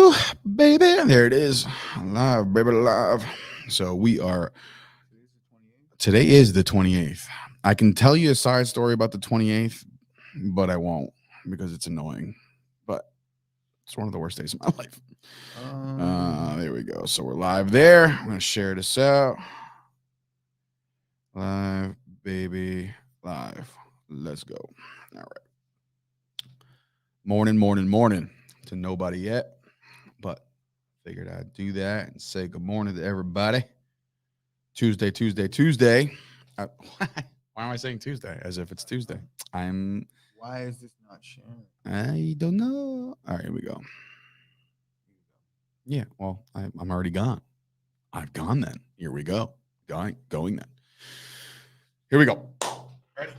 Woo, baby. There it is. Live, baby, live. So today is the 28th. I can tell you a side story about the 28th, but I won't because it's annoying. But it's one of the worst days of my life. There we go. So we're live there. I'm going to share this out. Live, baby, live. Let's go. All right. Morning to nobody yet, but figured I'd do that and say good morning to everybody. Tuesday. Why am I saying Tuesday as if it's Tuesday? Why is this not sharing? I don't know. All right, here we go. Yeah, well, I'm already gone. I've gone then. Here we go. Going then. Here we go. Ready?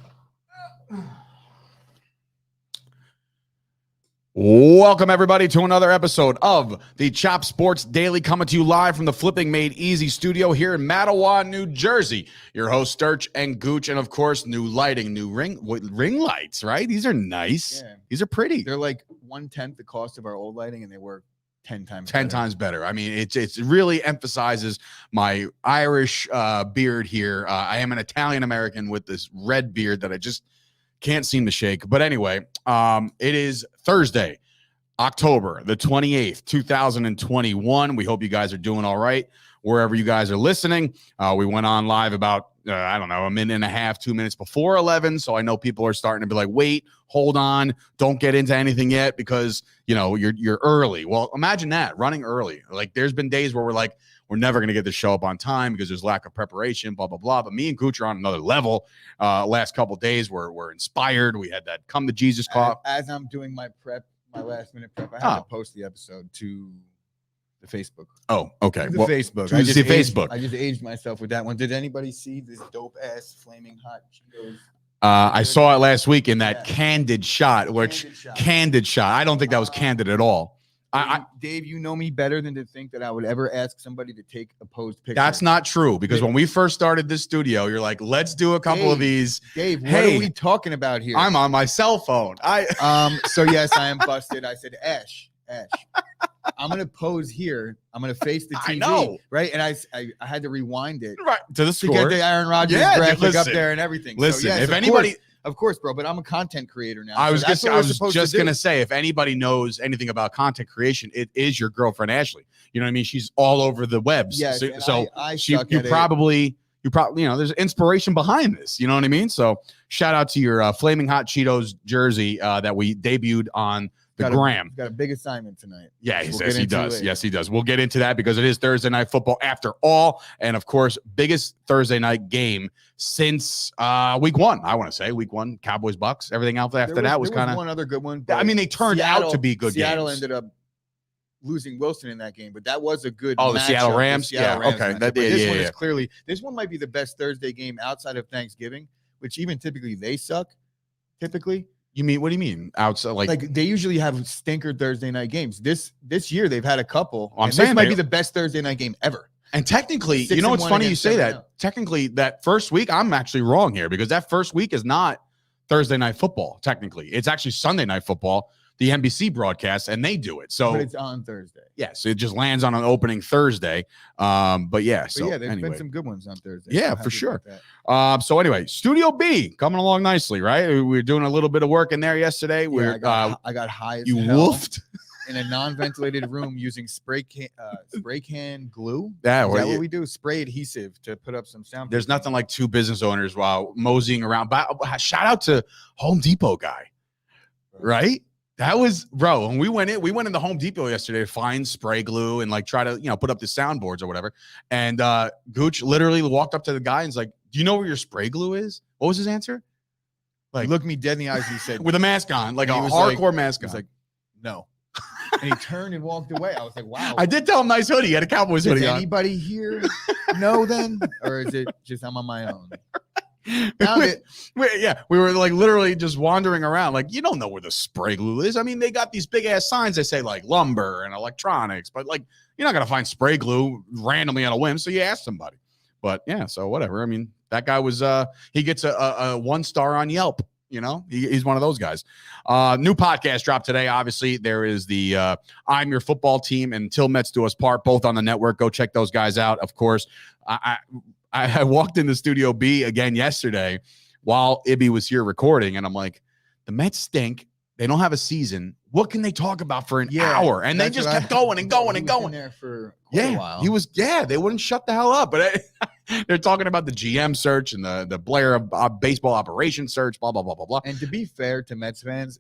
Welcome, everybody, to another episode of the Chop Sports Daily, coming to you live from the Flipping Made Easy studio here in Mattawa, New Jersey. Your host, Sturch and Gooch, and, of course, new lighting, new ring lights, right? These are nice. Yeah. These are pretty. They're like 1/10 the cost of our old lighting, and they work 10 times better. I mean, it really emphasizes my Irish beard here. I am an Italian-American with this red beard that I just can't seem to shake. But anyway, it is Thursday, October the 28th, 2021. We hope you guys are doing all right wherever you guys are listening. We went on live about, a minute and a half, 2 minutes before 11. So I know people are starting to be like, wait, hold on. Don't get into anything yet because, you're early. Well, imagine that, running early. Like there's been days where we're like, we're never going to get this show up on time because there's lack of preparation, blah, blah, blah. But me and Gooch are on another level. Last couple of days, we're inspired. We had that Come to Jesus call. As I'm doing my last minute prep, I have to post the episode to the Facebook. Oh, okay. Facebook. I just aged myself with that one. Did anybody see this dope ass flaming hot Cheetos? I saw it last week in that candid shot, candid shot. I don't think that was candid at all. Dave, you know me better than to think that I would ever ask somebody to take a posed picture. That's not true, because when we first started this studio, you're like, let's do a couple of these. Dave, what are we talking about here? I'm on my cell phone. So yes, I am busted. I said, Ash, I'm going to pose here. I'm going to face the TV. I know. Right? And I had to rewind it. Right. To the score. To get the Aaron Rodgers graphic up there and everything. Listen, so, yes, if anybody... Of course, bro, but I'm a content creator now. I was just going to say, if anybody knows anything about content creation, it is your girlfriend, Ashley. You know what I mean? She's all over the webs. Yes, so you probably, there's inspiration behind this. You know what I mean? So shout out to your Flaming Hot Cheetos jersey that we debuted on the gram. Got a big assignment tonight. Yeah, he does. Yes, he does. We'll get into that because it is Thursday night football after all. And of course, biggest Thursday night game since week one. I want to say week one, Cowboys, Bucks. Everything else after that was kind of one other good one. I mean, they turned out to be good Seattle games. ended up losing Wilson in that game, but that was a good the Seattle Rams. Okay. This one is clearly, this one might be the best Thursday game outside of Thanksgiving, which even typically they suck. Typically. You mean, what do you mean outside? Like they usually have stinker Thursday night games. This year they've had a couple. This might be the best Thursday night game ever. And technically, you know, it's funny you say that. Technically, that first week, I'm actually wrong here because that first week is not Thursday night football. Technically, it's actually Sunday night football. The NBC broadcast, and they do it. So but it's on Thursday. Yeah, so it just lands on an opening Thursday. There's been some good ones on Thursday. Yeah, for sure. So anyway, Studio B coming along nicely, right? We were doing a little bit of work in there yesterday. I got high as you hell woofed in a non-ventilated room using spray can glue. Is that what we do? Spray adhesive to put up some sound. There's nothing like two business owners while moseying around. But shout out to Home Depot guy, right? That was, bro, when we went in the Home Depot yesterday to find spray glue and like try to, put up the soundboards or whatever. And Gooch literally walked up to the guy and was like, do you know where your spray glue is? What was his answer? Like, he looked me dead in the eyes and he said, with a mask on, like a hardcore mask on. He was like, no. And he turned and walked away. I was like, wow. I did tell him nice hoodie. He had a Cowboys hoodie on. Does anybody here know then? Or is it just I'm on my own? We were like literally just wandering around. Like, you don't know where the spray glue is. I mean, they got these big ass signs that say like lumber and electronics, but like you're not gonna find spray glue randomly on a whim. So you ask somebody. But yeah, so whatever. I mean, that guy was he gets a 1 star on Yelp. He's one of those guys. New podcast dropped today. Obviously, there is the I'm Your Football Team and Till Mets Do Us Part, both on the network. Go check those guys out. Of course, I walked into Studio B again yesterday while Ibby was here recording, and I'm like, the Mets stink. They don't have a season. What can they talk about for an hour? And they just kept going and going and going. There for quite a while. They wouldn't shut the hell up. But they're talking about the GM search and the Blair baseball operation search, blah, blah, blah, blah, blah. And to be fair to Mets fans,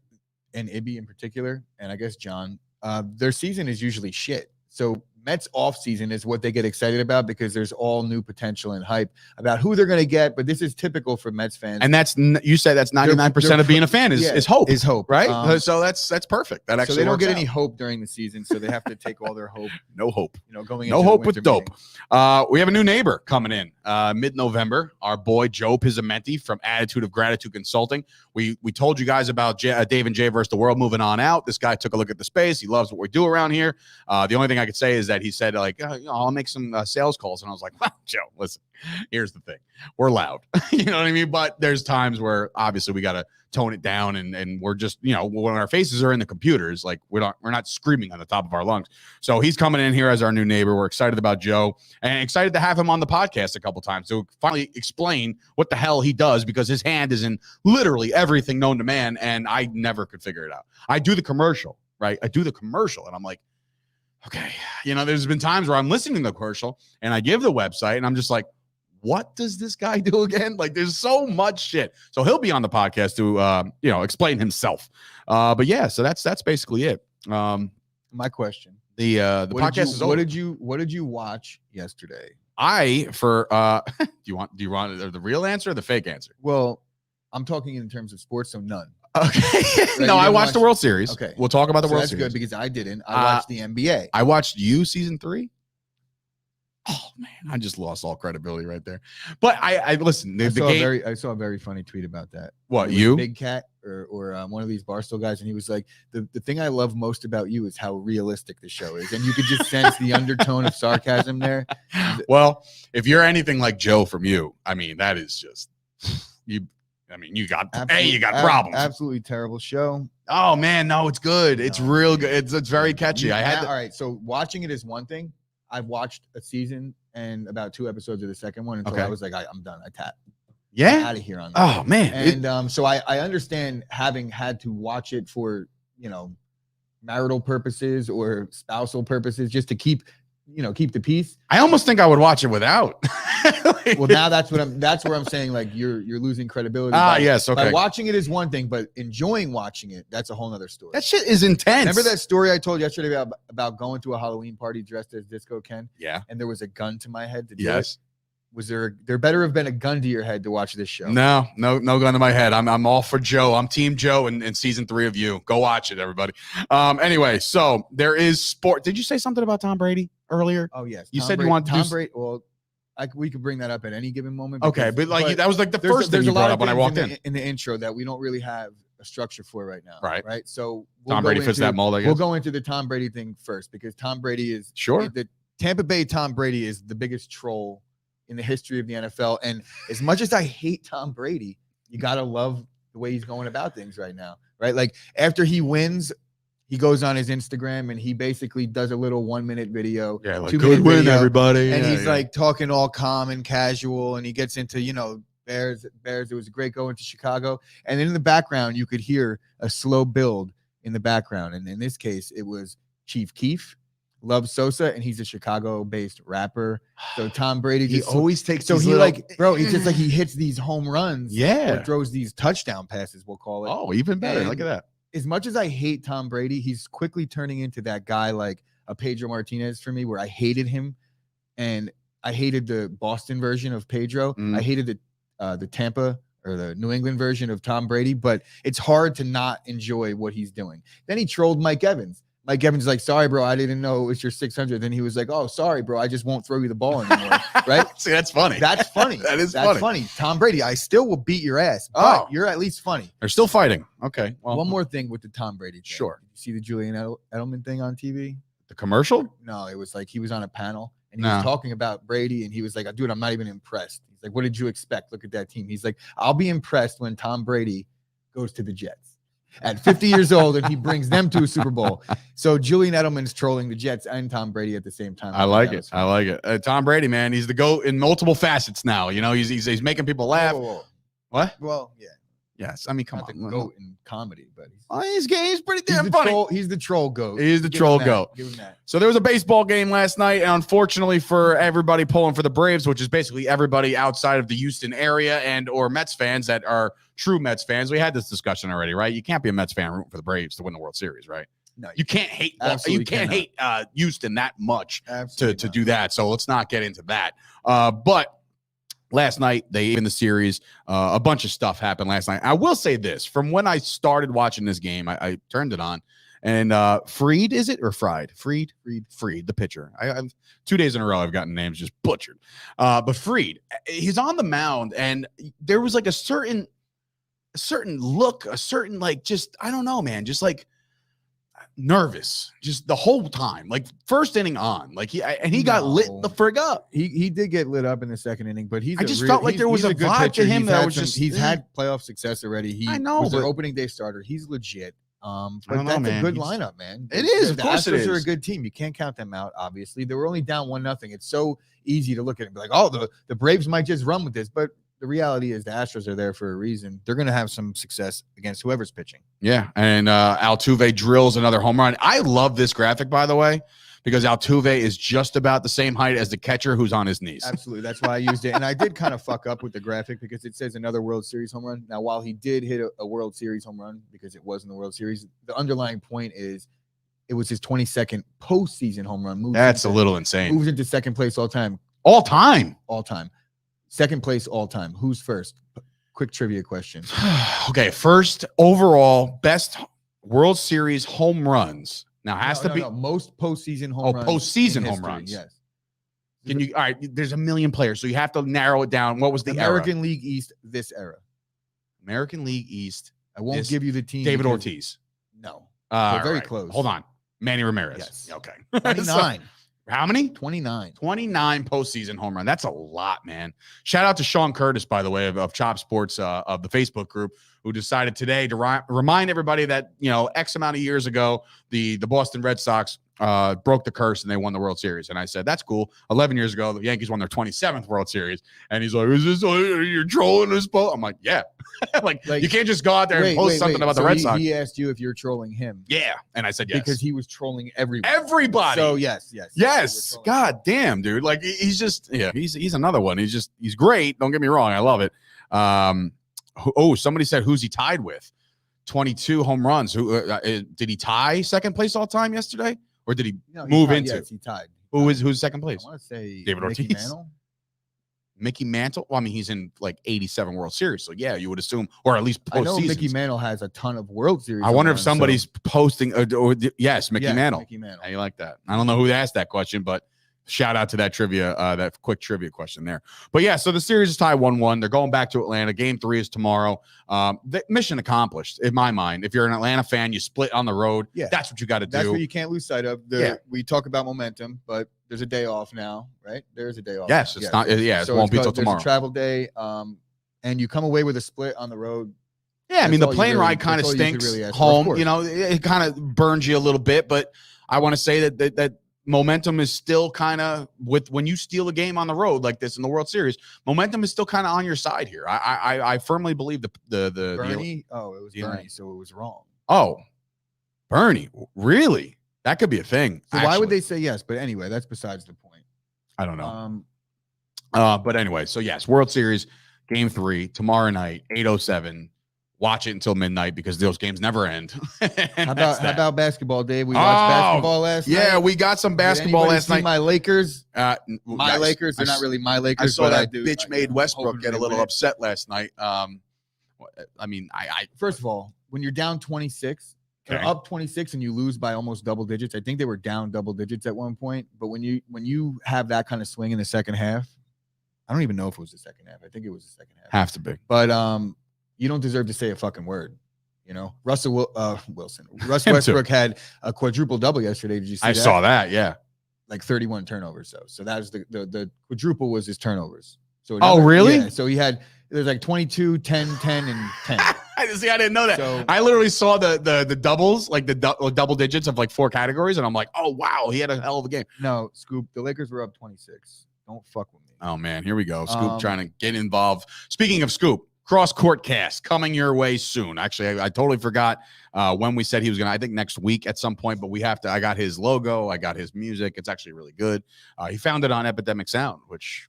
and Ibby in particular, and I guess John, their season is usually shit. So Mets offseason is what they get excited about because there's all new potential and hype about who they're going to get. But this is typical for Mets fans. And you said that's 99% of being a fan is hope. Is hope, right? So that's perfect. That actually so they don't works get out. any hope during the season, so they have to take all their hope. No hope. Going no into hope with winter dope. meetings. We have a new neighbor coming in mid-November. Our boy Joe Pizzamenti from Attitude of Gratitude Consulting. We told you guys about Dave and Jay versus the World moving on out. This guy took a look at the space. He loves what we do around here. The only thing I could say is that he said I'll make some sales calls, and I was like, well, Joe, listen, here's the thing, we're loud. You know what I mean? But there's times where obviously we got to tone it down, and we're just, when our faces are in the computers, like we're not screaming on the top of our lungs. So he's coming in here as our new neighbor. We're excited about Joe and excited to have him on the podcast a couple times to finally explain what the hell he does, because his hand is in literally everything known to man, and I never could figure it out. I do the commercial, right? And I'm like, okay, there's been times where I'm listening to the commercial and I give the website and I'm just like, what does this guy do again? Like, there's so much shit. So he'll be on the podcast to, explain himself. But yeah, so that's basically it. My question: the podcast is over. What did you watch yesterday? Do you want the real answer or the fake answer? Well, I'm talking in terms of sports, so none. Okay. Right, No, I watched the World Series. Okay. We'll talk about the World That's Series. good because I didn't. I watched the NBA. I watched season 3. Oh man, I just lost all credibility right there. But I listen. I saw a very funny tweet about that. What, you? Big Cat or one of these Barstool guys, and he was like, the thing I love most about you is how realistic the show is, and you could just sense the undertone of sarcasm there. Well, if you're anything like Joe from You, I mean, that is just you. I mean, you got problems. Absolutely terrible show. Oh man, no, it's good. It's real good. It's very catchy. All right. So watching it is one thing. I've watched a season and about 2 episodes of the second one until I was like, I'm done. I tapped. Yeah. Out of here on that. Oh man. And so I understand having had to watch it for marital purposes or spousal purposes just to keep the peace. I almost think I would watch it without. Well, now that's where I'm saying, like, you're losing credibility. Yes, okay. By watching it is one thing, but enjoying watching it, that's a whole nother story. That shit is intense. Remember that story I told yesterday about going to a Halloween party dressed as Disco Ken? Yeah. And there was a gun to my head to do Yes. it? Was there better have been a gun to your head to watch this show? No gun to my head. I'm all for Joe. I'm Team Joe in season 3 of You. Go watch it, everybody. Anyway, so there is sport. Did you say something about Tom Brady earlier? Oh yes. You said you want Tom Brady. Well, we could bring that up at any given moment. Okay, but that was like the first thing you brought up when I walked in the intro that we don't really have a structure for right now. Right. So Tom Brady fits that mold, I guess. We'll go into the Tom Brady thing first because Tom Brady is the Tampa Bay Tom Brady is the biggest troll in the history of the NFL. And as much as I hate Tom Brady, you gotta love the way he's going about things right now. Right. Like after he wins, he goes on his Instagram and he basically does a little 1-minute video. Yeah, like, good win, video, everybody. And he's like talking all calm and casual. And he gets into, Bears. It was great going to Chicago. And then in the background, you could hear a slow build in the background. And in this case, it was Chief Keef, loves Sosa, and he's a Chicago-based rapper. So Tom Brady just always takes. So he he's just like he hits these home runs. Yeah, or throws these touchdown passes. We'll call it. Oh, even better. Look at that. As much as I hate Tom Brady, he's quickly turning into that guy like a Pedro Martinez for me, where I hated him, and I hated the Boston version of Pedro. I hated the Tampa or the New England version of Tom Brady, but it's hard to not enjoy what he's doing. Then he trolled Mike Evans. Mike Evans is like, sorry, bro, I didn't know it was your 600. Then he was like, oh, sorry, bro, I just won't throw you the ball anymore. Right? See, that's funny. That's funny. That's funny. Tom Brady, I still will beat your ass, but you're at least funny. They're still fighting. Okay. Well, one more thing with the Tom Brady thing. Sure. Did you see the Julian Edelman thing on TV? The commercial? No, it was like he was on a panel and he was talking about Brady and he was like, dude, I'm not even impressed. He's like, what did you expect? Look at that team. He's like, I'll be impressed when Tom Brady goes to the Jets at 50 years old, and he brings them to a Super Bowl. So Julian Edelman's trolling the Jets and Tom Brady at the same time. I like it. I like it. Tom Brady, man, he's the GOAT in multiple facets now. You know, he's making people laugh. Whoa. What? Well, yeah. Yes, I mean, come Not on. the GOAT in comedy, but He's pretty damn funny. He's the troll GOAT. He's the troll GOAT. Give him that. So there was a baseball game last night, and unfortunately for everybody pulling for the Braves, which is basically everybody outside of the Houston area and or Mets fans that are true Mets fans. We had this discussion already, right? You can't be a Mets fan rooting for the Braves to win the World Series, right? No, you can't hate. Absolutely you can't hate Houston that much to not. do that. So let's not get into that. But last night, they in the series, a bunch of stuff happened last night. I will say this: from when I started watching this game, I turned it on, and Fried, is it or Fried? Fried, the pitcher. I've 2 days in a row I've gotten names just butchered. But Fried, he's on the mound, and there was like a certain look, a certain like just I don't know, man, just like nervous just the whole time, like first inning on, like he got lit the frig up. He did get lit up in the second inning, but I just felt like there was a good vibe pitcher. to him that was he's had playoff success already. I know, was their but opening day starter. He's legit. But I don't know, that's man. a good lineup, man. It is, of The course it Astros are a is. good team. You can't count them out. Obviously, they were only down 1-0. It's so easy to look at it and be like, oh, the Braves might just run with this, but the reality is the Astros are there for a reason. They're going to have some success against whoever's pitching. Yeah, and Altuve drills another home run. I love this graphic, by the way, because Altuve is just about the same height as the catcher who's on his knees. Absolutely. That's why I used it. And I did kind of fuck up with the graphic because it says another World Series home run. Now, while he did hit a World Series home run because it was in the World Series, the underlying point is it was his 22nd postseason home run. That's a little insane. Moves into second place all time. All time. Second place all time. Who's first? Quick trivia question. Okay, first overall best World Series home runs. Now has to be most postseason home runs. Postseason in home history, runs. Yes. Can you? All right, there's a million players, so you have to narrow it down. What was the American era? League East this era? American League East. I won't give you the team. David Ortiz. No. They're very close. Hold on. Manny Ramirez. Yes. Okay. 29. How many? 29. 29 postseason home run. That's a lot, man. Shout out to Sean Curtis, by the way, of Chop Sports, of the Facebook group, who decided today to remind everybody that, X amount of years ago, the Boston Red Sox broke the curse and they won the World Series. And I said, that's cool. 11 years ago, the Yankees won their 27th World Series. And he's like, is this, you're trolling this boat? I'm like, yeah. like, you can't just go out there and post something about the Red Sox. He asked you if you're trolling him. Yeah. And I said, yes. Because he was trolling everybody. Everybody. So yes. God damn, dude. Like he's just, he's another one. He's great. Don't get me wrong. I love it. Somebody said, who's he tied with? 22 home runs. Who did he tie second place all time yesterday? Or did he move into? Yes, he tied. Who's second place? I want to say David Ortiz. Mickey Mantle. Well, I mean, he's in like 87 World Series, so yeah, you would assume, or at least postseason. I know Mickey Mantle has a ton of World Series. I wonder if somebody's posting. Yes, Mickey Mantle. Mickey Mantle. How you like that? I don't know who asked that question, but shout out to that trivia, that quick trivia question there. But yeah, so the series is tied 1-1. They're going back to Atlanta. Game 3 is tomorrow. The mission accomplished in my mind. If you're an Atlanta fan, you split on the road. Yeah, that's what you got to do. That's what you can't lose sight of. We talk about momentum, but there's a day off now, right? There's a day off. Yes, it's not. Yeah, it won't be till tomorrow. There's a travel day, and you come away with a split on the road. Yeah, I mean the plane ride kind of stinks home. It kind of burns you a little bit, but I want to say that momentum is still kind of when you steal a game on the road like this in the World Series, momentum is still kind of on your side here. I firmly believe the Bernie. It was Bernie, so it was wrong. Oh, Bernie, really? That could be a thing. So why would they say yes? But anyway, that's besides the point. I don't know. But anyway, so yes, World Series Game 3 tomorrow night, 8:07. Watch it until midnight because those games never end. How about basketball, Dave? We watched basketball last night. Yeah, we got some basketball last night. My Lakers. Lakers. They're not really my Lakers. I saw that bitch made Westbrook get a little upset last night. I mean, first of all, when you're down 26, up 26, and you lose by almost double digits, I think they were down double digits at one point. But when you have that kind of swing in the second half, I don't even know if it was the second half. I think it was the second half. Have to be. But you don't deserve to say a fucking word. Russ Westbrook had a quadruple double yesterday. Did you see that? I saw that. Yeah, like 31 turnovers. So that was the quadruple was his turnovers. So really? Yeah. So there's like 22, 10, 10, and 10. See, I didn't know that. So- I literally saw the doubles, like the double digits of like 4 categories, and I'm like, oh wow, he had a hell of a game. No, Scoop. The Lakers were up 26. Don't fuck with me. Oh man, here we go. Scoop Um, trying to get involved. Speaking of Scoop, cross court cast coming your way soon. Actually, I totally forgot when we said he was gonna. I think next week at some point, but we have to. I got his logo. I got his music. It's actually really good. He found it on Epidemic Sound, which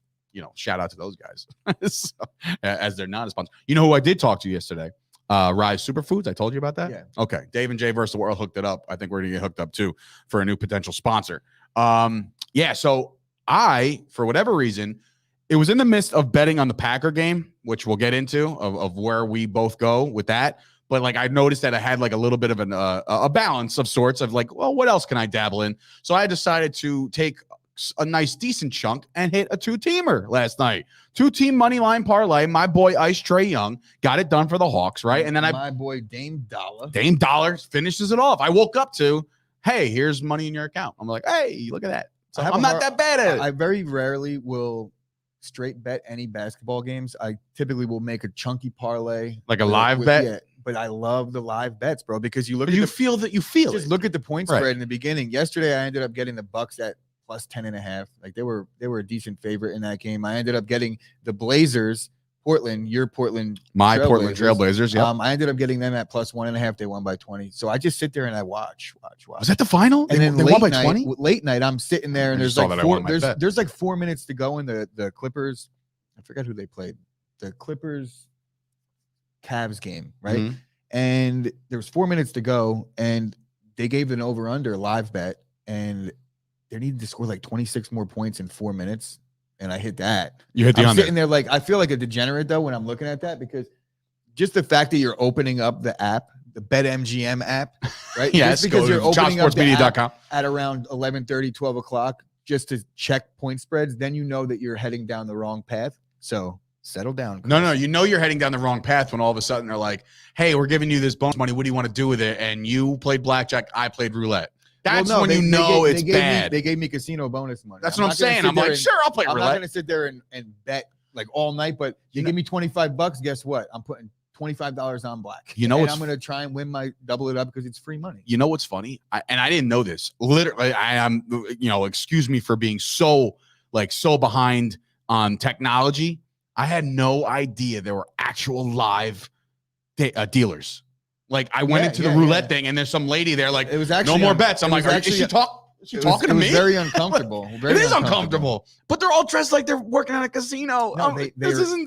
shout out to those guys so, as they're not a sponsor. You know who I did talk to yesterday? Rise Superfoods. I told you about that. Yeah. Okay. Dave and Jay versus the World hooked it up. I think we're gonna get hooked up too for a new potential sponsor. Yeah. So I, for whatever reason, it was in the midst of betting on the Packer game, which we'll get into of where we both go with that. But like I noticed that I had like a little bit of a balance of sorts of like, well, what else can I dabble in? So I decided to take a nice decent chunk and hit a 2-teamer last night. 2-team money line parlay. My boy Ice Trae Young got it done for the Hawks, right? And then my boy Dame Dollar finishes it off. I woke up to, hey, here's money in your account. I'm like, hey, look at that. So I'm not that bad at it. I very rarely will straight bet any basketball games. I typically will make a chunky parlay, like a live bet. Yeah, but I love the live bets, bro, because you feel just look at the point spread in the beginning. Yesterday, I ended up getting the Bucks at plus 10.5. Like they were a decent favorite in that game. I ended up getting the Blazers, Portland, my Portland Trailblazers. Yeah. I ended up getting them at plus 1.5. They won by 20. So I just sit there and I watch. Was that the final? And then they won by 20? Late night, I'm sitting there and there's like 4 minutes to go in the Clippers. I forget who they played. The Clippers Cavs game, right? Mm-hmm. And there was 4 minutes to go, and they gave an over/under live bet, and they needed to score like 26 more points in 4 minutes, and I hit that. You hit the I'm under. sitting there like I feel like a degenerate though when I'm looking at that, because just the fact that you're opening up the app, the BetMGM app, right? Yes, just because you're opening up the chopsportsmedia.com at around 11:30, 12 o'clock just to check point spreads, then you know that you're heading down the wrong path. So settle down. Chris. No, you're heading down the wrong path when all of a sudden they're like, hey, we're giving you this bonus money. What do you want to do with it? And you played blackjack, I played roulette. That's when it's bad. They gave me casino bonus money. That's what I'm saying. I'm like, sure, I'll play roulette. I'm not going to sit there and bet like all night, but you give me $25. Guess what? I'm putting $25 on black. I'm going to try and double it up because it's free money. You know what's funny? I didn't know this. Literally, I am, excuse me for being so behind on technology. I had no idea there were actual live dealers. Like I went into the roulette thing, and there's some lady there. Like, it was actually no more bets. I'm like, is she talking to me? It was very uncomfortable. It is uncomfortable. But they're all dressed like they're working at a casino. No,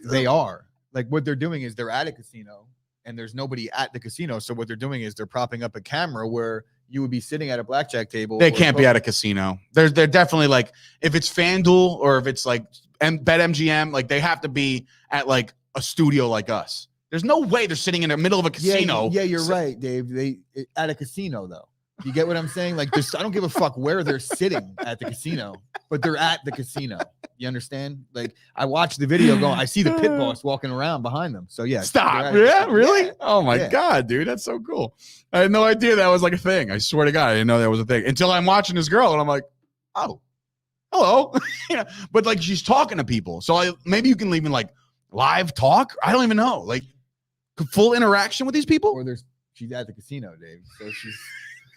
they are. Like what they're doing is they're at a casino, and there's nobody at the casino. So what they're doing is they're propping up a camera where you would be sitting at a blackjack table. They can't be at a casino. They're definitely like, if it's FanDuel or if it's like BetMGM, like they have to be at like a studio like us. There's no way they're sitting in the middle of a casino. Yeah, you're right, Dave. At a casino though. You get what I'm saying? Like I don't give a fuck where they're sitting at the casino, but they're at the casino. You understand? Like I watched the video going, I see the pit boss walking around behind them. So yeah. Stop. Yeah, really? Yeah. Oh my God, dude. That's so cool. I had no idea that was like a thing. I swear to God, I didn't know that was a thing until I'm watching this girl and I'm like, oh, hello. Yeah. But like she's talking to people. So maybe you can even like live talk. I don't even know. Like full interaction with these people. Or she's at the casino, Dave. So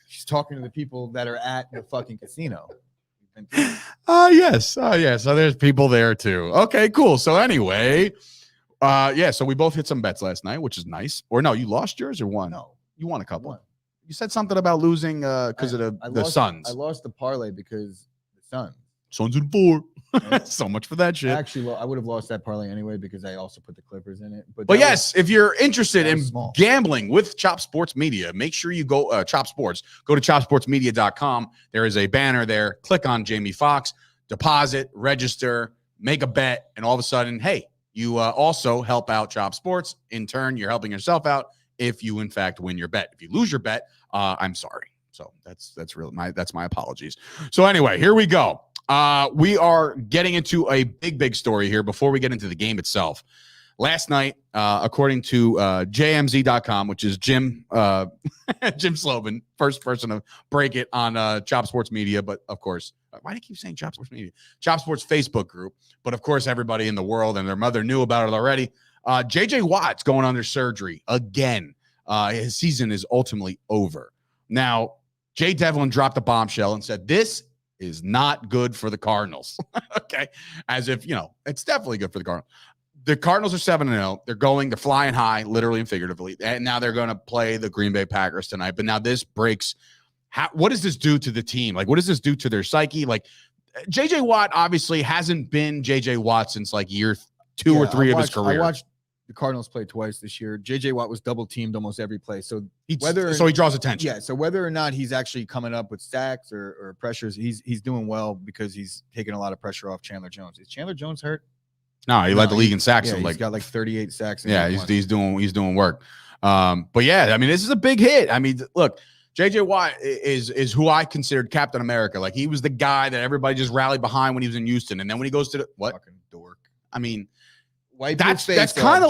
she's talking to the people that are at the fucking casino. Yes. So there's people there too. Okay, cool. So anyway, so we both hit some bets last night, which is nice. Or no, you lost yours or won? No. You won a couple. You said something about losing because of the Suns. I lost the parlay because the Suns. Suns in 4. So much for that shit. Actually, I would have lost that parlay anyway because I also put the Clippers in it. But yes, if you're interested in gambling with Chop Sports Media, make sure you go Chop Sports. Go to chopsportsmedia.com. There is a banner there. Click on Jamie Foxx, deposit, register, make a bet, and all of a sudden, hey, you also help out Chop Sports. In turn, you're helping yourself out if you in fact win your bet. If you lose your bet, I'm sorry. So that's my apologies. So anyway, here we go. We are getting into a big story here before we get into the game itself. Last night, according to jmz.com, which is Jim Slobin, first person to break it on Chop Sports Media, but of course, why do you keep saying Chop Sports Media? Chop Sports Facebook group, but of course, everybody in the world and their mother knew about it already. JJ Watt's going under surgery again. His season is ultimately over. Now, Jay Devlin dropped a bombshell and said, this is not good for the Cardinals. Okay. As if, it's definitely good for the Cardinals. The Cardinals are 7-0. They're flying high, literally and figuratively. And now they're going to play the Green Bay Packers tonight. But now this breaks. What does this do to the team? Like, what does this do to their psyche? Like, JJ Watt obviously hasn't been JJ Watt since like year 2 or 3 of his career. I watched the Cardinals play twice this year. JJ Watt was double teamed almost every play. So he draws attention. Yeah. So whether or not he's actually coming up with sacks or pressures, he's doing well because he's taking a lot of pressure off Chandler Jones. Is Chandler Jones hurt? No, he led the league in sacks. Yeah, he's got like 38 sacks. He's doing work. But yeah, I mean, this is a big hit. I mean, look, JJ Watt is who I considered Captain America. Like, he was the guy that everybody just rallied behind when he was in Houston. And then when he goes to the fucking dork. I mean, that's kind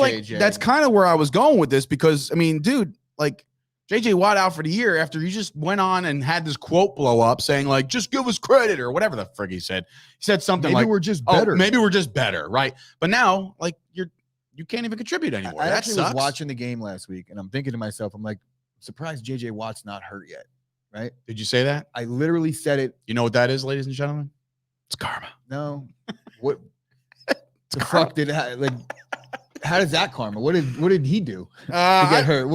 of where I was going with this, because I mean, dude, like, JJ Watt out for the year after you just went on and had this quote blow up saying like, just give us credit or whatever the frig he said. He said something maybe like, we're just better. Maybe we're just better. Right. But now, like, you can't even contribute anymore. I that actually sucks. was watching the game last week and I'm thinking to myself, I'm like, surprised JJ Watt's not hurt yet. Right. Did you say that? I literally said it. You know what that is, ladies and gentlemen? It's karma. No. What the fuck how does that karma? What did he do to get hurt?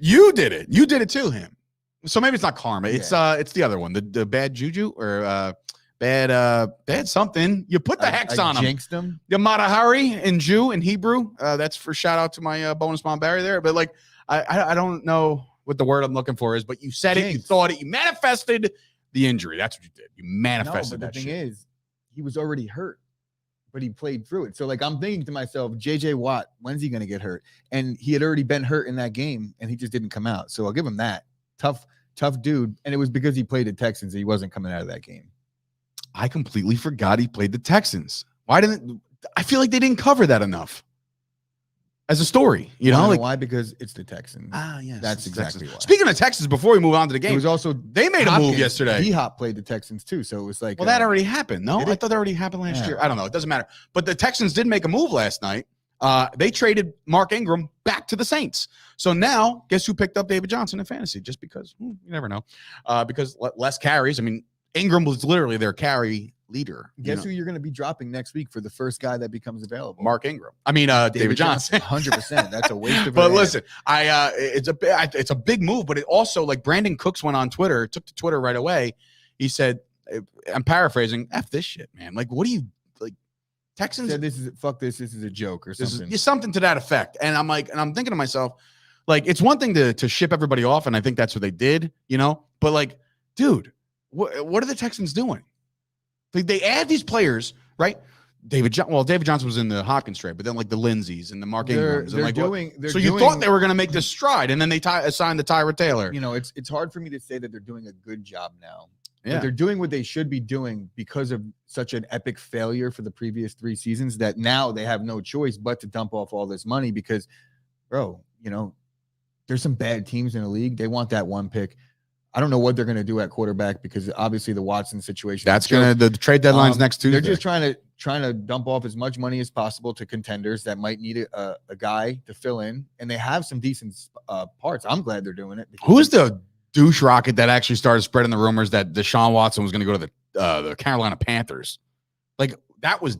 You did it. You did it to him. So maybe it's not karma. It's the other one. The bad juju or bad something. You put the hex on him. Jinxed him. The Matahari in Hebrew. That's for shout out to my bonus mom Barry there. But like I don't know what the word I'm looking for is, but you said it, you thought it, you manifested the injury. That's what you did. You manifested that shit. The thing is, he was already hurt, but he played through it. So like, I'm thinking to myself, JJ Watt, when's he going to get hurt? And he had already been hurt in that game and he just didn't come out. So I'll give him that. Tough dude. And it was because he played the Texans. He wasn't coming out of that game. I completely forgot he played the Texans. I feel like they didn't cover that enough as a story, why? Because it's the Texans. Yes, that's exactly why. Speaking of Texans, before we move on to the game, it was also they made a move yesterday. D-Hop played the Texans too, so it was like, that already happened. No, I thought that already happened last year. I don't know. It doesn't matter. But the Texans did make a move last night. They traded Mark Ingram back to the Saints. So now, guess who picked up David Johnson in fantasy? Just because you never know. Because less carries. I mean, Ingram was literally their carry leader. Guess who you're going to be dropping next week for the first guy that becomes available? Mark Ingram. I mean, David Johnson. 100%. That's a waste of. But listen, it's a big move. But it also, like, Brandon Cooks went on Twitter, took to Twitter right away. He said, I'm paraphrasing, F this shit, man. Like, what do you like? Texans said this is a joke or something. Something to that effect. And I'm like, and I'm thinking to myself, like, it's one thing to ship everybody off, and I think that's what they did, But like, dude, what are the Texans doing? They add these players, right? David Johnson was in the Hopkins trade, but then like the Lindsays and the Mark Ingrams. You thought they were going to make this stride, and then they assigned the Tyrod Taylor. It's hard for me to say that they're doing a good job now. Yeah. But they're doing what they should be doing because of such an epic failure for the previous 3 seasons that now they have no choice but to dump off all this money because, bro, there's some bad teams in the league. They want that 1 pick. I don't know what they're going to do at quarterback because obviously the Watson situation. That's the trade deadline's next Tuesday. They're just trying to dump off as much money as possible to contenders that might need a guy to fill in, and they have some decent parts. I'm glad they're doing it. Who's the douche rocket that actually started spreading the rumors that Deshaun Watson was going to go to the Carolina Panthers? Like, that was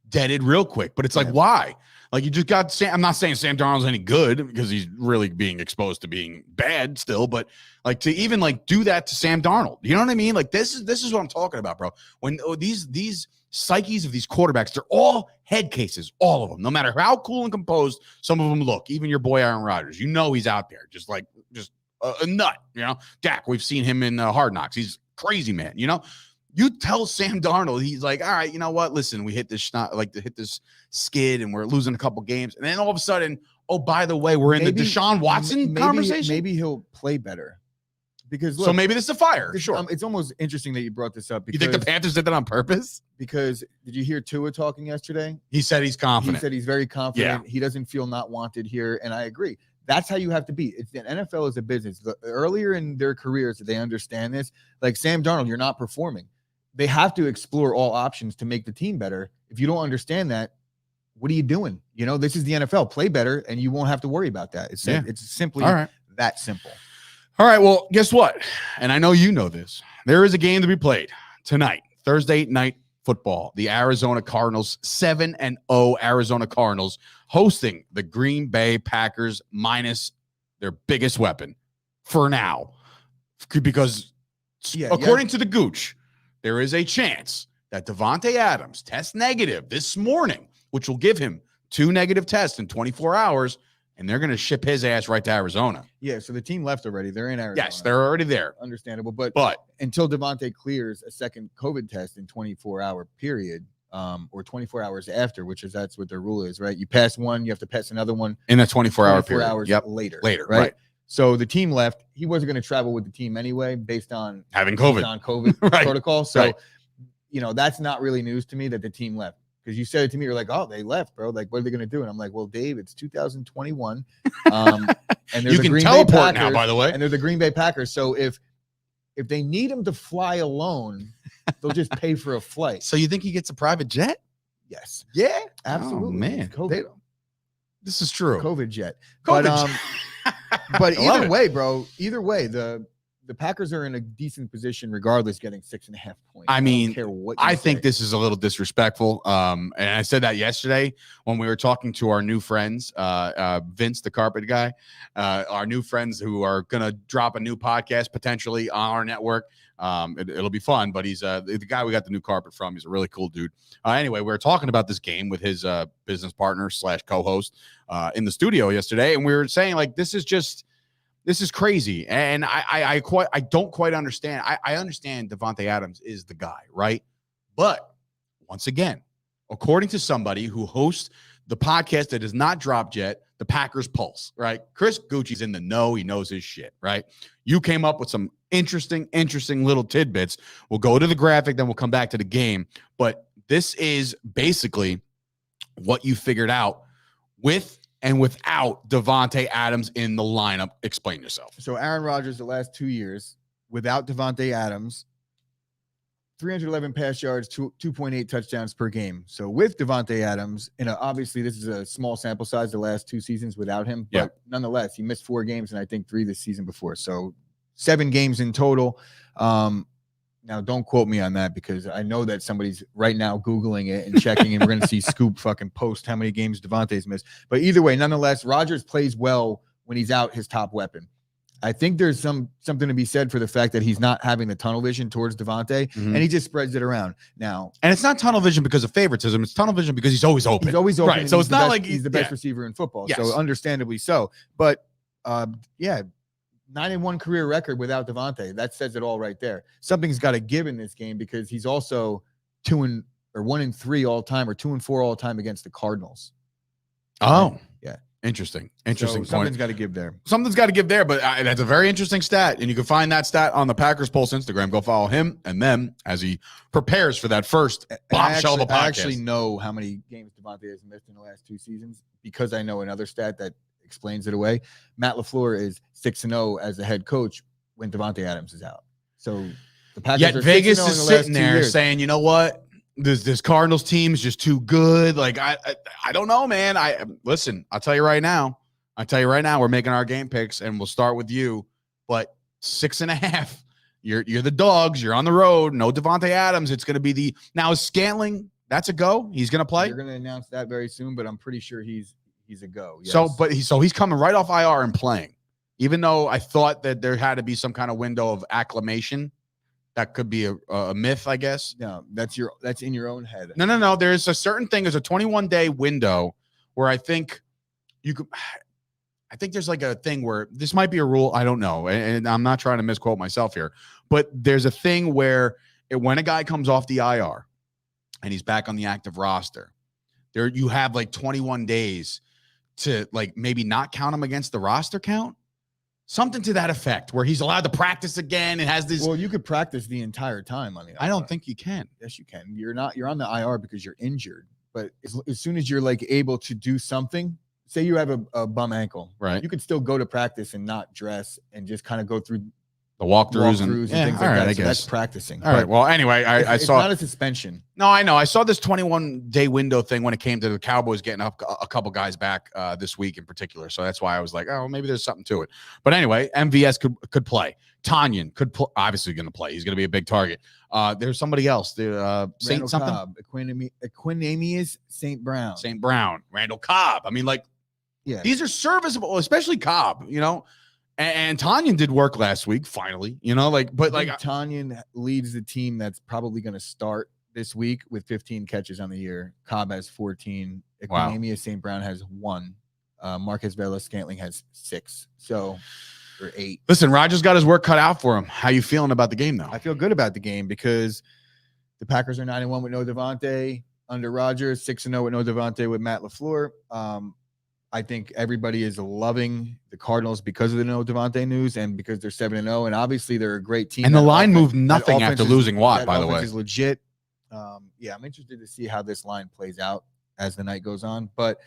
deaded real quick, but it's like, why? Like, you just got Sam. I'm not saying Sam Darnold's any good because he's really being exposed to being bad still, but like to even like do that to Sam Darnold, you know what I mean? Like, this is what I'm talking about, bro. When these psyches of these quarterbacks, they're all head cases, all of them. No matter how cool and composed some of them look, even your boy Aaron Rodgers, he's out there just a nut. Dak. We've seen him in Hard Knocks. He's crazy, man. You tell Sam Darnold, he's like, all right, you know what? Listen, we hit this skid and we're losing a couple games. And then all of a sudden, oh, by the way, we're in the Deshaun Watson conversation. Maybe he'll play better. Because look, so maybe this is a fire. Sure. It's almost interesting that you brought this up. Because, you think the Panthers did that on purpose? Because did you hear Tua talking yesterday? He said he's confident. He said he's very confident. Yeah. He doesn't feel not wanted here. And I agree. That's how you have to be. The NFL is a business. The earlier in their careers that they understand this, like Sam Darnold, you're not performing. They have to explore all options to make the team better. If you don't understand that, what are you doing? You know, this is the NFL. Play better, and you won't have to worry about that. It's simply that simple. All right. Well, guess what? And I know you know this. There is a game to be played tonight, Thursday night football. The Arizona Cardinals, 7-0 Arizona Cardinals, hosting the Green Bay Packers minus their biggest weapon for now. Because according to the Gooch, there is a chance that Davante Adams tests negative this morning, which will give him 2 negative tests in 24 hours, and they're going to ship his ass right to Arizona. Yeah, so the team left already. They're in Arizona. Yes, they're already there. Understandable. But until Davante clears a second COVID test in 24-hour period, or 24 hours after, that's what their rule is, right? You pass one, you have to pass another one. In a 24-hour period. Hours later. Right? So the team left. He wasn't going to travel with the team anyway based on having COVID. Protocol. So, that's not really news to me that the team left. Because you said it to me, you're like, oh, they left, bro. Like, what are they going to do? And I'm like, well, Dave, it's 2021. And you can teleport now, by the way. And they're the Green Bay Packers. So if they need him to fly alone, they'll just pay for a flight. So you think he gets a private jet? Yes. Yeah? Absolutely. Oh, man. This is true. COVID jet. But either way, bro, the Packers are in a decent position regardless, getting 6.5 points. I mean, I think this is a little disrespectful. And I said that yesterday when we were talking to our new friends, Vince, the carpet guy, our new friends who are going to drop a new podcast potentially on our network. It'll be fun, but he's the guy we got the new carpet from. He's a really cool dude. Anyway, we were talking about this game with his business partner / co-host in the studio yesterday. And we were saying, like, this is crazy. And I don't quite understand. I understand Davante Adams is the guy, right? But once again, according to somebody who hosts the podcast that is not dropped yet, the Packers Pulse, right? Chris Gucci's in the know. He knows his shit, right? You came up with some interesting little tidbits. We'll go to the graphic, then we'll come back to the game. But this is basically what you figured out with and without Davante Adams in the lineup. Explain yourself. So Aaron Rodgers the last 2 years without Davante Adams, 311 pass yards, 2.8 touchdowns per game. So with Davante Adams, obviously this is a small sample size the last 2 seasons without him, but nonetheless, he missed 4 games and I think 3 this season before. So 7 games in total. Now, don't quote me on that because I know that somebody's right now Googling it and checking, and we're going to see Scoop fucking post how many games Davante's missed. But either way, nonetheless, Rodgers plays well when he's out his top weapon. I think there's something to be said for the fact that he's not having the tunnel vision towards Davante, and he just spreads it around. Now, and it's not tunnel vision because of favoritism. It's tunnel vision because he's always open. He's always open. Right. So it's not like he's the best receiver in football. Yes. So understandably so. But 9-1 career record without Davante. That says it all right there. Something's got to give in this game because he's also 1-3 all time or 2-4 all time against the Cardinals. Oh, yeah. Interesting So point. something's got to give there. Something's got to give there, but that's a very interesting stat. And you can find that stat on the Packers Pulse Instagram. Go follow him and them as he prepares for that first bombshell of a podcast. I actually know how many games Davante has missed in the last 2 seasons because I know another stat that explains it away. Matt LaFleur is 6-0 as the head coach when Davante Adams is out. So the Packers are Vegas 6-0 is sitting there saying, you know what? This Cardinals team is just too good. Like I don't know, man. Listen, I'll tell you right now, we're making our game picks and we'll start with you. But 6.5, you're the dogs, you're on the road. No Davante Adams. It's gonna be now is Scantling. That's a go. He's gonna play. You're gonna announce that very soon, but I'm pretty sure he's a go. Yes. So he's coming right off IR and playing. Even though I thought that there had to be some kind of window of acclimation. That could be a myth, I guess. No, that's in your own head. No. There's a certain thing. There's a 21-day window where I think you could. I think there's like a thing where this might be a rule. I don't know, and I'm not trying to misquote myself here, but there's a thing where when a guy comes off the IR and he's back on the active roster, you have like 21 days to like maybe not count him against the roster count. Something to that effect, where he's allowed to practice again and has this. Well, you could practice the entire time on the IR. I don't think you can. Yes, you can. You're on the IR because you're injured. But as soon as you're like able to do something, say you have a bum ankle, right? You could still go to practice and not dress and just kind of go through The walkthroughs and things all like right, that. I So guess that's practicing. All right. Well, anyway, I it's saw not a suspension. No, I know. I saw this 21-day window thing when it came to the Cowboys getting up a couple guys back this week in particular. So that's why I was like, oh, maybe there's something to it. But anyway, MVS could play. Tanyan could obviously going to play. He's going to be a big target. There's somebody else. Saint something. Cobb, Equinemius St. Brown. St. Brown, Randall Cobb. I mean, like, yeah, these are serviceable, especially Cobb. You know. And Tanyan did work last week, finally, you know, like, but like Tanyan leads the team that's probably going to start this week with 15 catches on the year. Cobb has 14. Equinemius St. Brown has 1. Marcus Vela-Scantling has 6. So, or 8. Listen, Rodgers got his work cut out for him. How you feeling about the game, though? I feel good about the game because the Packers are 9-1 with no Davante under Rodgers, 6-0 with no Davante with Matt LaFleur. I think everybody is loving the Cardinals because of the no Davante news and because they're 7-0, and obviously they're a great team. And the line moved nothing after losing Watt, by the way. Is legit. Yeah, I'm interested to see how this line plays out as the night goes on. But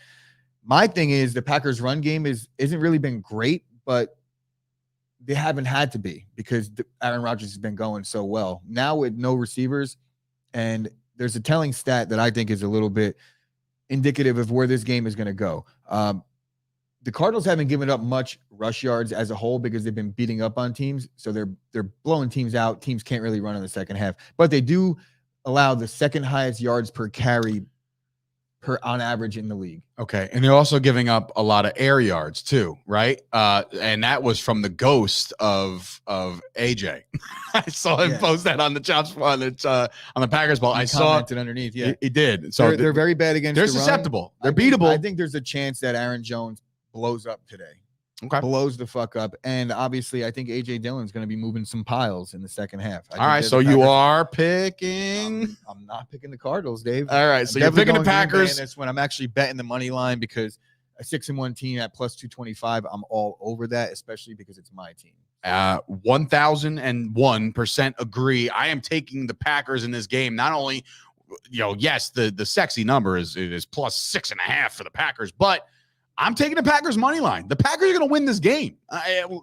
my thing is the Packers' run game isn't really been great, but they haven't had to be because Aaron Rodgers has been going so well. Now with no receivers, and there's a telling stat that I think is a little bit indicative of where this game is going to go. The Cardinals haven't given up much rush yards as a whole because they've been beating up on teams. So they're blowing teams out. Teams can't really run in the second half, but they do allow the second highest yards per carry on average in the league. Okay. And they're also giving up a lot of air yards too, right? And that was from the ghost of AJ. I saw him post that on the chops on the Packers ball. I saw it underneath. Yeah, he did. So they're very bad against they're the susceptible. Run. They're beatable. I think there's a chance that Aaron Jones blows up today. Okay. Blows the fuck up. And obviously, I think A.J. Dillon's going to be moving some piles in the second half. All right, so you are picking... I'm not picking the Cardinals, Dave. All right, so you're picking the Packers. That's when I'm actually betting the money line because a 6-1 team at plus 225, I'm all over that, especially because it's my team. 1,001% agree. I am taking the Packers in this game. Not only, yes, the sexy number is plus 6.5 for the Packers, but I'm taking the Packers money line. The Packers are going to win this game.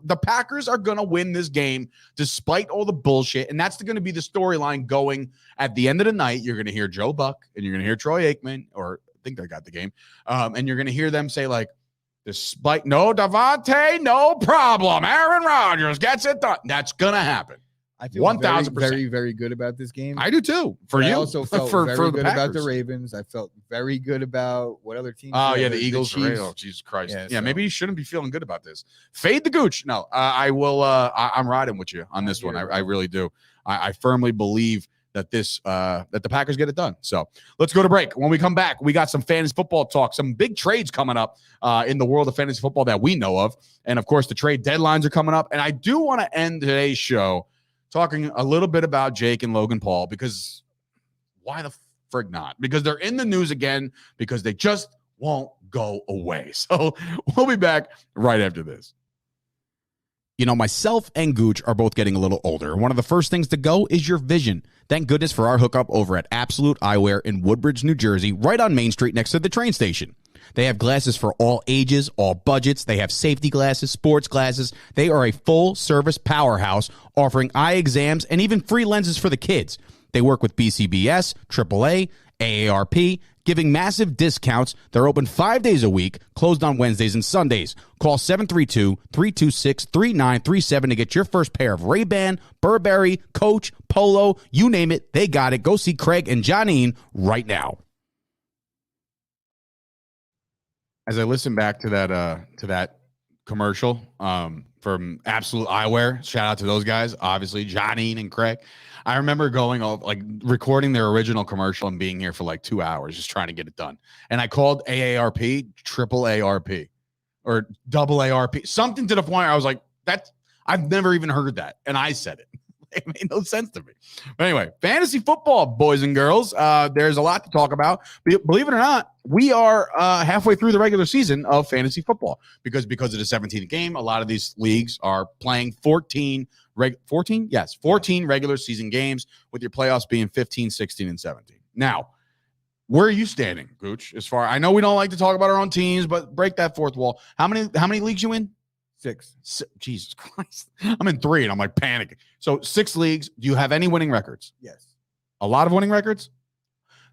The Packers are going to win this game despite all the bullshit. And that's going to be the storyline going at the end of the night. You're going to hear Joe Buck and you're going to hear Troy Aikman, or I think they got the game. And you're going to hear them say like, despite no Davante, no problem. Aaron Rodgers gets it done. That's going to happen. I feel 1,000%. Very, very good about this game. I do too. I also felt very good about the Ravens. I felt very good about what other teams. Oh, yeah, the Eagles. Oh, Jesus Christ. Yeah, maybe you shouldn't be feeling good about this. Fade the gooch. No, I will. I'm riding with you on this one. I really do. I firmly believe that that the Packers get it done. So let's go to break. When we come back, we got some fantasy football talk, some big trades coming up in the world of fantasy football that we know of. And of course, the trade deadlines are coming up. And I do want to end today's show talking a little bit about Jake and Logan Paul, because why the frig not? Because they're in the news again because they just won't go away. So we'll be back right after this. You know, myself and Gooch are both getting a little older. One of the first things to go is your vision. Thank goodness for our hookup over at Absolute Eyewear in Woodbridge, New Jersey, right on Main Street next to the train station. They have glasses for all ages, all budgets. They have safety glasses, sports glasses. They are a full-service powerhouse offering eye exams and even free lenses for the kids. They work with BCBS, AAA, AARP, giving massive discounts. They're open 5 days a week, closed on Wednesdays and Sundays. Call 732-326-3937 to get your first pair of Ray-Ban, Burberry, Coach, Polo, you name it, they got it. Go see Craig and Johnine right now. As I listen back to that commercial from Absolute Eyewear, shout out to those guys, obviously Johnine and Craig. I remember going recording their original commercial and being here for like 2 hours just trying to get it done. And I called AARP triple ARP or double ARP, something to the point where I was like, I've never even heard that. And I said it. It made no sense to me. But anyway, fantasy football, boys and girls. There's a lot to talk about. Believe it or not, we are halfway through the regular season of fantasy football because of the 17th game. A lot of these leagues are playing 14 regular season games, with your playoffs being 15, 16, and 17. Now, where are you standing, Gooch? I know we don't like to talk about our own teams, but break that fourth wall. How many leagues you in? 6. Jesus Christ. I'm in 3 and I'm like panicking. So 6 leagues. Do you have any winning records? Yes. A lot of winning records?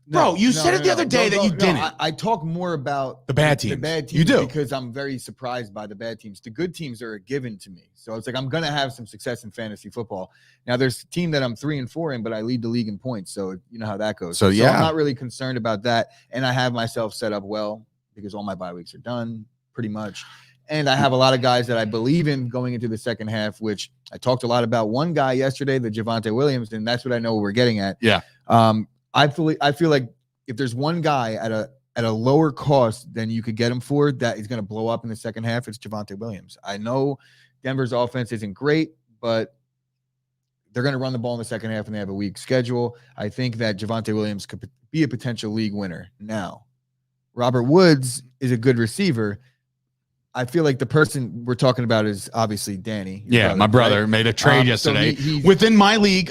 Bro, you said it the other day that you didn't. I talk more about the bad teams. The bad teams you do. because I'm very surprised by the bad teams. The good teams are a given to me. So it's like I'm going to have some success in fantasy football. Now, there's a team that I'm 3-4 in, but I lead the league in points. So you know how that goes. So yeah. I'm not really concerned about that. And I have myself set up well because all my bye weeks are done pretty much. And I have a lot of guys that I believe in going into the second half, which I talked a lot about. One guy yesterday, the Javonte Williams, and that's what I know we're getting at. Yeah. I feel like if there's one guy at a lower cost than you could get him for that is going to blow up in the second half, it's Javonte Williams. I know Denver's offense isn't great, but they're going to run the ball in the second half and they have a weak schedule. I think that Javonte Williams could be a potential league winner. Now, Robert Woods is a good receiver. I feel like the person we're talking about is obviously Danny. Yeah, my brother made a trade yesterday within my league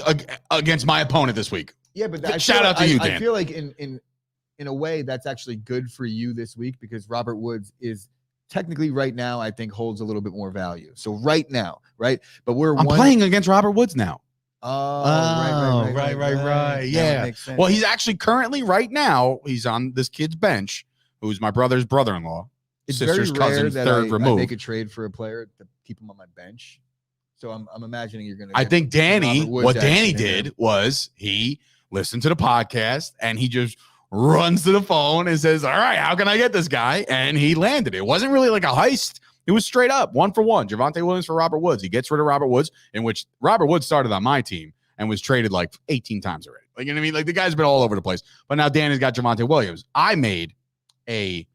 against my opponent this week. Yeah, but shout out to you, Dan. I feel like in a way that's actually good for you this week because Robert Woods is technically right now I think holds a little bit more value. So right now, right? But I'm playing against Robert Woods now. Oh, right. Yeah. Well, he's actually currently right now he's on this kid's bench, who's my brother's brother-in-law. It's sister's very rare cousin, that third I removed. make a trade for a player to keep him on my bench. So I'm imagining you're going to. I think Danny, what Danny did was he listened to the podcast and he just runs to the phone and says, all right, how can I get this guy? And he landed it. It wasn't really like a heist. It was straight up 1-for-1. Javonte Williams for Robert Woods. He gets rid of Robert Woods, in which Robert Woods started on my team and was traded like 18 times already. Like, you know what I mean? Like the guy's been all over the place. But now Danny's got Javonte Williams. I made a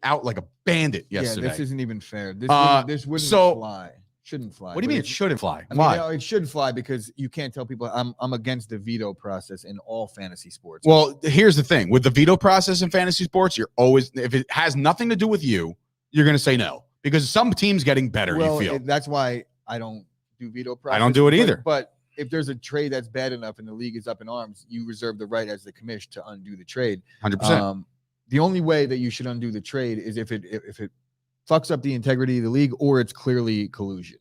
out like a bandit yesterday. Yeah, this isn't even fair. This wouldn't fly. Shouldn't fly. What do you mean it shouldn't fly? Why? I mean, it should fly because you can't tell people I'm against the veto process in all fantasy sports. Well, here's the thing. With the veto process in fantasy sports, you're always, if it has nothing to do with you, you're going to say no. Because some team's getting better, you feel. That's why I don't do veto process. I don't do it either. But if there's a trade that's bad enough and the league is up in arms, you reserve the right as the commish to undo the trade. 100%. The only way that you should undo the trade is if it fucks up the integrity of the league or it's clearly collusion.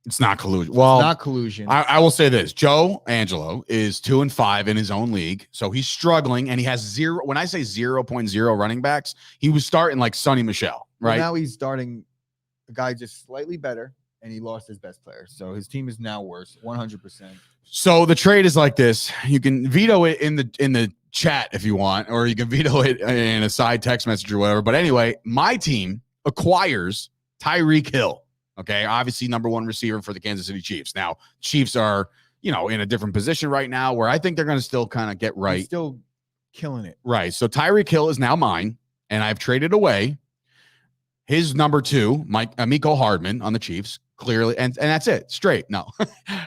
It's not collusion. Well, it's not collusion. I will say this. Joe Angelo is 2-5 in his own league. So he's struggling and he has 0. When I say 0.0 running backs, he was starting like Sonny Michel, right? Well, now he's starting a guy just slightly better and he lost his best player. So his team is now worse, 100%. So the trade is like this. You can veto it in the chat if you want, or you can veto it in a side text message or whatever. But anyway, my team acquires Tyreek Hill. Okay, obviously number 1 receiver for the Kansas City Chiefs. Now, Chiefs are, in a different position right now where I think they're going to still kind of get right. He's still killing it. Right. So Tyreek Hill is now mine, and I've traded away his number 2, Miko Hardman on the Chiefs, clearly, and that's it. Straight. No.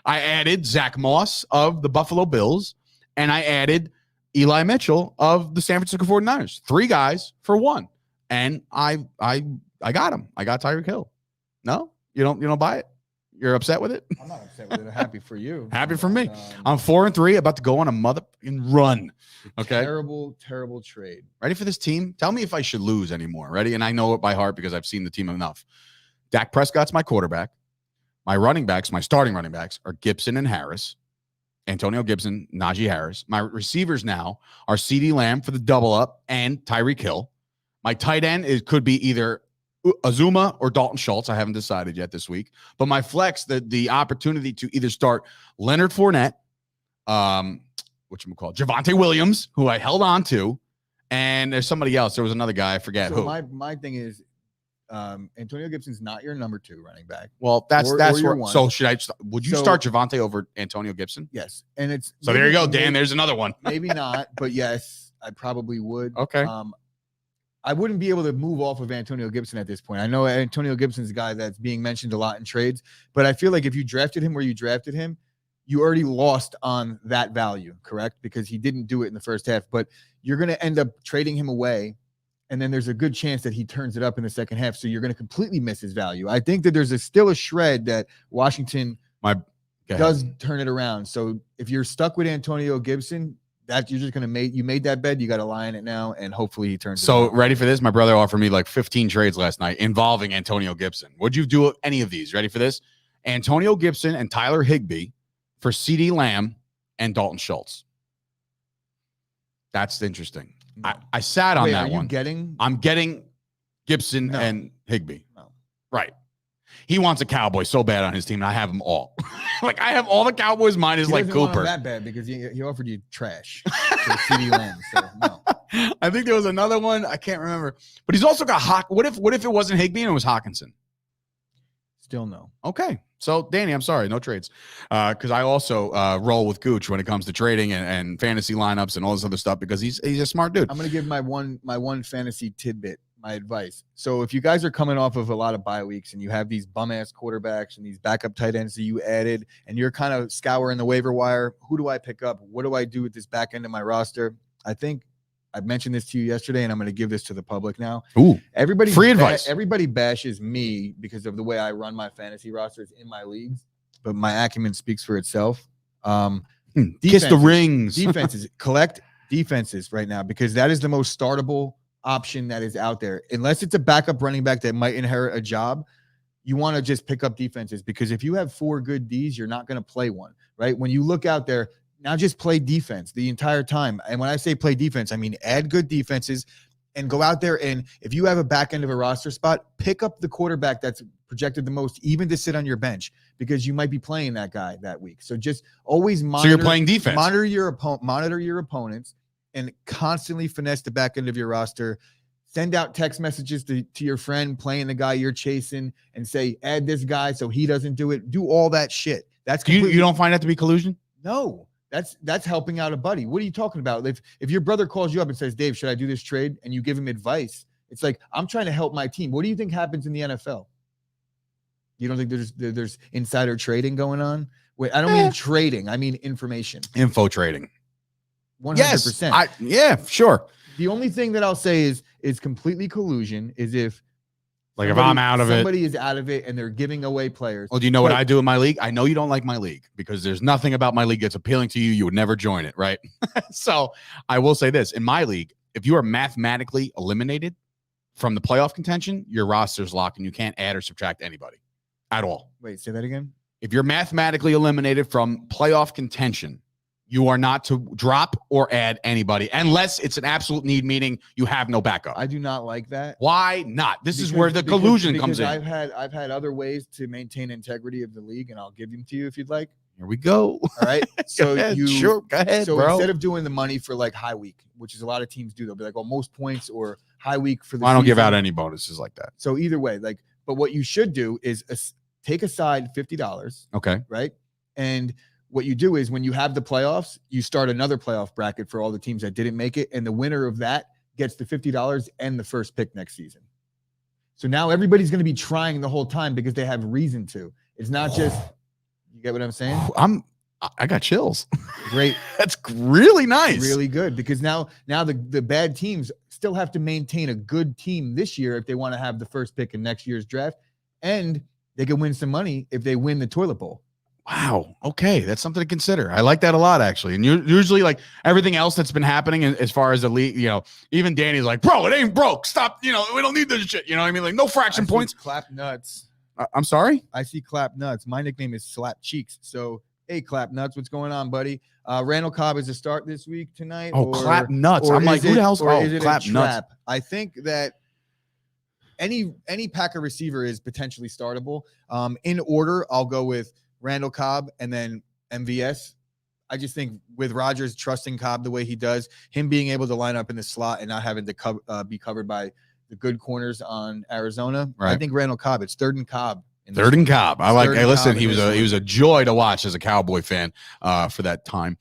I added Zach Moss of the Buffalo Bills, and I added Eli Mitchell of the San Francisco 49ers. 3 guys for 1. And I got him. I got Tyreek Hill. No? You don't buy it? You're upset with it? I'm not upset with it. I'm happy for you. Happy for me. I'm 4-3, about to go on a motherfucking run. Okay. Terrible trade. Ready for this team? Tell me if I should lose anymore. Ready? And I know it by heart because I've seen the team enough. Dak Prescott's my quarterback. My running backs, my starting running backs are Gibson and Harris. Antonio Gibson, Najee Harris. My receivers now are CeeDee Lamb for the double up and Tyreek Hill. My tight end could be either Azuma or Dalton Schultz. I haven't decided yet this week. But my flex, the opportunity to either start Leonard Fournette, Javonte Williams, who I held on to, and there's somebody else. There was another guy, I forget who. My thing is, Antonio Gibson's not your number 2 running back. Well, that's where. So would you start Javonte over Antonio Gibson? Yes, and it's so there you go, Dan. There's another one. Maybe not, but yes, I probably would. Okay. I wouldn't be able to move off of Antonio Gibson at this point. I know Antonio Gibson's a guy that's being mentioned a lot in trades, but I feel like if you drafted him where you drafted him, you already lost on that value, correct? Because he didn't do it in the first half, but you're going to end up trading him away. And then there's a good chance that he turns it up in the second half. So you're going to completely miss his value. I think that there's still a shred that Washington does turn it around. So if you're stuck with Antonio Gibson, that you're just gonna you made that bed. You got to lie in it now, and hopefully he turns. So ready for this? My brother offered me like 15 trades last night involving Antonio Gibson. Would you do any of these? Ready for this? Antonio Gibson and Tyler Higbee for CeeDee Lamb and Dalton Schultz. That's interesting. No. I sat on that are you one. I'm getting Gibson and Higbee. No. Right. He wants a Cowboy so bad on his team, and I have them all. Like, I have all the Cowboys. Mine is like Cooper. Want that bad because he offered you trash. CeeDee Lamb. So no. I think there was another one. I can't remember. But he's also got Hawk. What if it wasn't Higbee and it was Hawkinson? Still no. Okay. So, Danny, I'm sorry. No trades. Because I also roll with Gooch when it comes to trading and fantasy lineups and all this other stuff because he's a smart dude. I'm going to give my one fantasy tidbit, my advice. So if you guys are coming off of a lot of bye weeks and you have these bum-ass quarterbacks and these backup tight ends that you added and you're kind of scouring the waiver wire, who do I pick up? What do I do with this back end of my roster? I think I mentioned this to you yesterday, and I'm going to give this to the public now. Ooh, everybody free advice. Everybody bashes me because of the way I run my fantasy rosters in my leagues, but my acumen speaks for itself. Kiss the rings. Defenses, collect defenses right now because that is the most startable option that is out there. Unless it's a backup running back that might inherit a job, you want to just pick up defenses because if you have 4 good Ds, you're not going to play one, right? When you look out there, now just play defense the entire time. And when I say play defense, I mean add good defenses and go out there. And if you have a back end of a roster spot, pick up the quarterback that's projected the most, even to sit on your bench, because you might be playing that guy that week. So just always monitor. So you're playing defense. Monitor your opponents and constantly finesse the back end of your roster. Send out text messages to your friend playing the guy you're chasing and say, add this guy so he doesn't do it. Do all that shit. That's you don't find that to be collusion? No. That's helping out a buddy. What are you talking about? If your brother calls you up and says, Dave, should I do this trade? And you give him advice, it's like, I'm trying to help my team. What do you think happens in the NFL? You don't think there's insider trading going on? Wait, I don't mean trading. I mean information. Info trading. 100%. Yes, sure. The only thing that I'll say is completely collusion is if if I'm out of it. Somebody is out of it and they're giving away players. Well, do you know what I do in my league? I know you don't like my league because there's nothing about my league that's appealing to you. You would never join it, right? So I will say this. In my league, if you are mathematically eliminated from the playoff contention, your roster's locked and you can't add or subtract anybody at all. Wait, say that again? If you're mathematically eliminated from playoff contention, you are not to drop or add anybody unless it's an absolute need, meaning you have no backup. I do not like that. Why not? This is where the collusion comes in. I've had other ways to maintain integrity of the league, and I'll give them to you if you'd like. Here we go. All right. So go ahead, so bro. Instead of doing the money for like high week, which is a lot of teams do, they'll be like, oh, most points or high week for the I don't season. give out any bonuses like that. So either way, but what you should do is take aside $50. Okay. Right. And what you do is when you have the playoffs, you start another playoff bracket for all the teams that didn't make it. And the winner of that gets the $50 and the first pick next season. So now everybody's going to be trying the whole time because they have reason to. It's not just, you get what I'm saying? I got chills. Great. That's really nice. Really good because now the bad teams still have to maintain a good team this year if they want to have the first pick in next year's draft. And they can win some money if they win the toilet bowl. Wow. Okay. That's something to consider. I like that a lot, actually. And usually like everything else that's been happening as far as the league, even Danny's like, bro, it ain't broke. Stop. We don't need this shit. You know what I mean? Like no fraction points. Clap nuts. I'm sorry. I see clap nuts. My nickname is Slap Cheeks. So, hey, clap nuts. What's going on, buddy? Randall Cobb is a start this week tonight. Oh, clap nuts. I'm like, who the hell's clap nuts? I think that any Packer receiver is potentially startable. In order, I'll go with Randall Cobb and then MVS. I just think with Rodgers trusting Cobb the way he does, him being able to line up in the slot and not having to be covered by the good corners on Arizona. Right. I think Randall Cobb. It's third and Cobb. Third and Cobb. I like. Hey, listen, he was a joy to watch as a Cowboy fan for that time.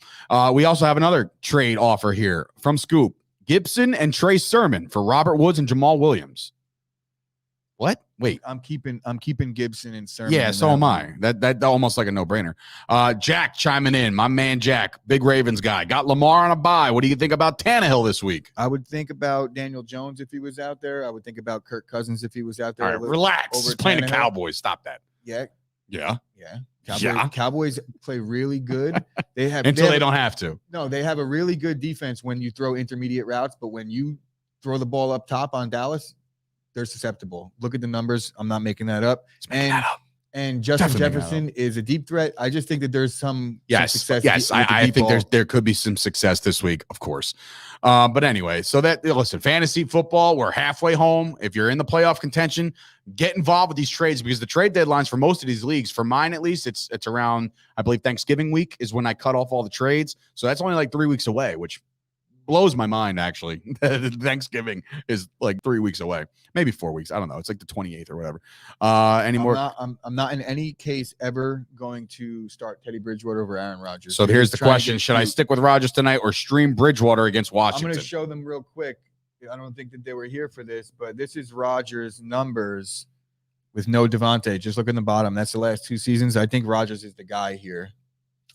We also have another trade offer here from Scoop: Gibson and Trey Sermon for Robert Woods and Jamal Williams. What? Wait, I'm keeping Gibson and Sermon. Yeah, so am I. That almost like a no-brainer. Jack chiming in. My man Jack, big Ravens guy. Got Lamar on a bye. What do you think about Tannehill this week? I would think about Daniel Jones if he was out there. I would think about Kirk Cousins if he was out there. All right, relax. He's playing the Cowboys. Stop that. Yeah. Yeah. Cowboys play really good. They have Until they don't have to. No, they have a really good defense when you throw intermediate routes, but when you throw the ball up top on Dallas, they're susceptible. Look at the numbers. I'm not making that up. And Justin Jefferson is a deep threat. I just think that there's some success. Yes, I think there could be some success this week, of course. But anyway, so listen, fantasy football, we're halfway home. If you're in the playoff contention, get involved with these trades because the trade deadlines for most of these leagues, for mine at least, it's around, I believe, Thanksgiving week is when I cut off all the trades. So that's only like 3 weeks away, which blows my mind, actually. Thanksgiving is like 3 weeks away, maybe 4 weeks. I don't know. It's like the 28th or whatever. I'm not in any case ever going to start Teddy Bridgewater over Aaron Rodgers. So here's the question. Should I stick with Rodgers tonight or stream Bridgewater against Washington? I'm going to show them real quick. I don't think that they were here for this, but this is Rodgers' numbers with no Davante. Just look in the bottom. That's the last 2 seasons. I think Rodgers is the guy here.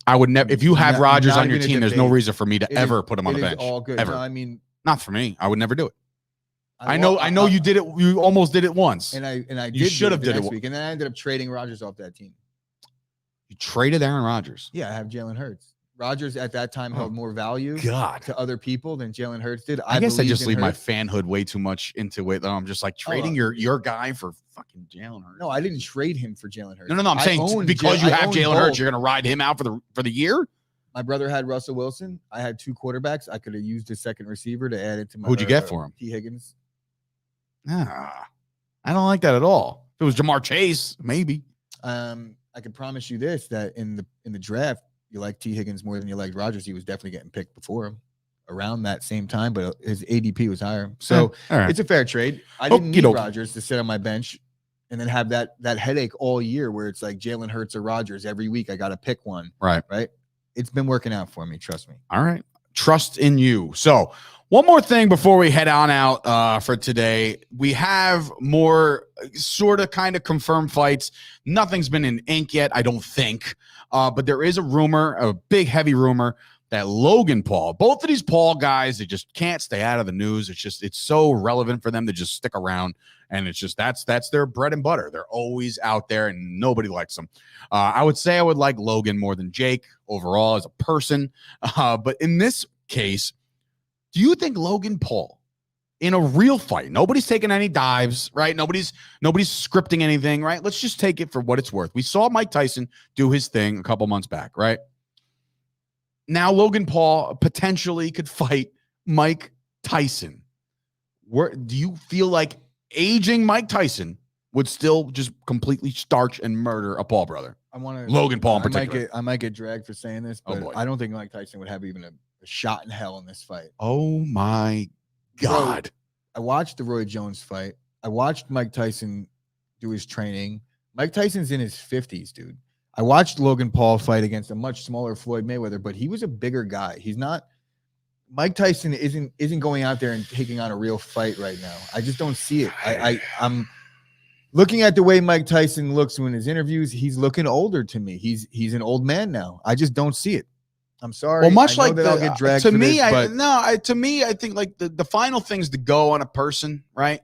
I would never. If you have Rodgers on your team, there's no reason for me to ever put him on the bench. All good. Ever. No, I mean, not for me. I would never do it. I know you did it. You almost did it once. And I you should have did it next week. And then I ended up trading Rodgers off that team. You traded Aaron Rodgers. Yeah, I have Jalen Hurts. Rodgers at that time held more value to other people than Jalen Hurts did. I guess I just leave my fanhood way too much into it. I'm just like trading your guy for fucking Jalen Hurts. No, I didn't trade him for Jalen Hurts. No. I'm saying because you have Jalen Hurts, you're going to ride him out for the year. My brother had Russell Wilson. I had 2 quarterbacks. I could have used a second receiver to add it to my. Who'd you get for him? T. Higgins. I don't like that at all. If it was Jamar Chase, maybe. I could promise you this: that in the draft, you like T. Higgins more than you liked Rodgers. He was definitely getting picked before him around that same time, but his ADP was higher. So It's a fair trade. I didn't need Rodgers to sit on my bench and then have that headache all year where it's like Jalen Hurts or Rodgers every week. I got to pick one. Right. It's been working out for me. Trust me. All right. Trust in you. So one more thing before we head on out for today. We have more sort of kind of confirmed fights. Nothing's been in ink yet, I don't think. But there is a big, heavy rumor that Logan Paul, both of these Paul guys, they just can't stay out of the news. It's so relevant for them to just stick around. And it's just, that's their bread and butter. They're always out there and nobody likes them. I would say I would like Logan more than Jake overall as a person. But in this case, do you think Logan Paul in a real fight, nobody's taking any dives, right? Nobody's scripting anything, right? Let's just take it for what it's worth. We saw Mike Tyson do his thing a couple months back, right? Now Logan Paul potentially could fight Mike Tyson. Do you feel like aging Mike Tyson would still just completely starch and murder a Paul brother? Logan Paul in particular. I might get dragged for saying this, but I don't think Mike Tyson would have even a shot in hell in this fight. Oh my God. So, I watched the Roy Jones fight. I watched Mike Tyson do his training. Mike Tyson's in his 50s, dude. I watched Logan Paul fight against a much smaller Floyd Mayweather, but he was a bigger guy. He's not. Mike Tyson isn't going out there and taking on a real fight right now. I just don't see it. I'm looking at the way Mike Tyson looks in his interviews. He's looking older to me. He's an old man now. I just don't see it. I'm sorry. Well, much like that I'll get dragged to me, I think like the final things to go on a person, right,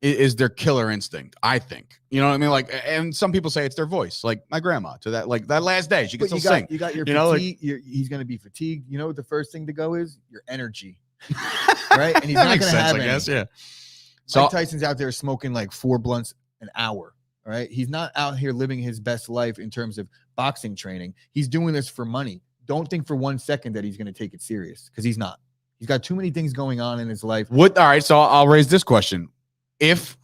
is their killer instinct. I think, you know what I mean. Like, and some people say it's their voice. Like my grandma, to that last day, she can still sing. You got your fatigue. He's going to be fatigued. You know what the first thing to go is? Your energy, right? And he's not going to have any. I guess, yeah. So Mike Tyson's out there smoking like 4 blunts an hour. All right, he's not out here living his best life in terms of boxing training. He's doing this for money. Don't think for 1 second that he's going to take it serious, because he's not. He's got too many things going on in his life. All right, so I'll raise this question. If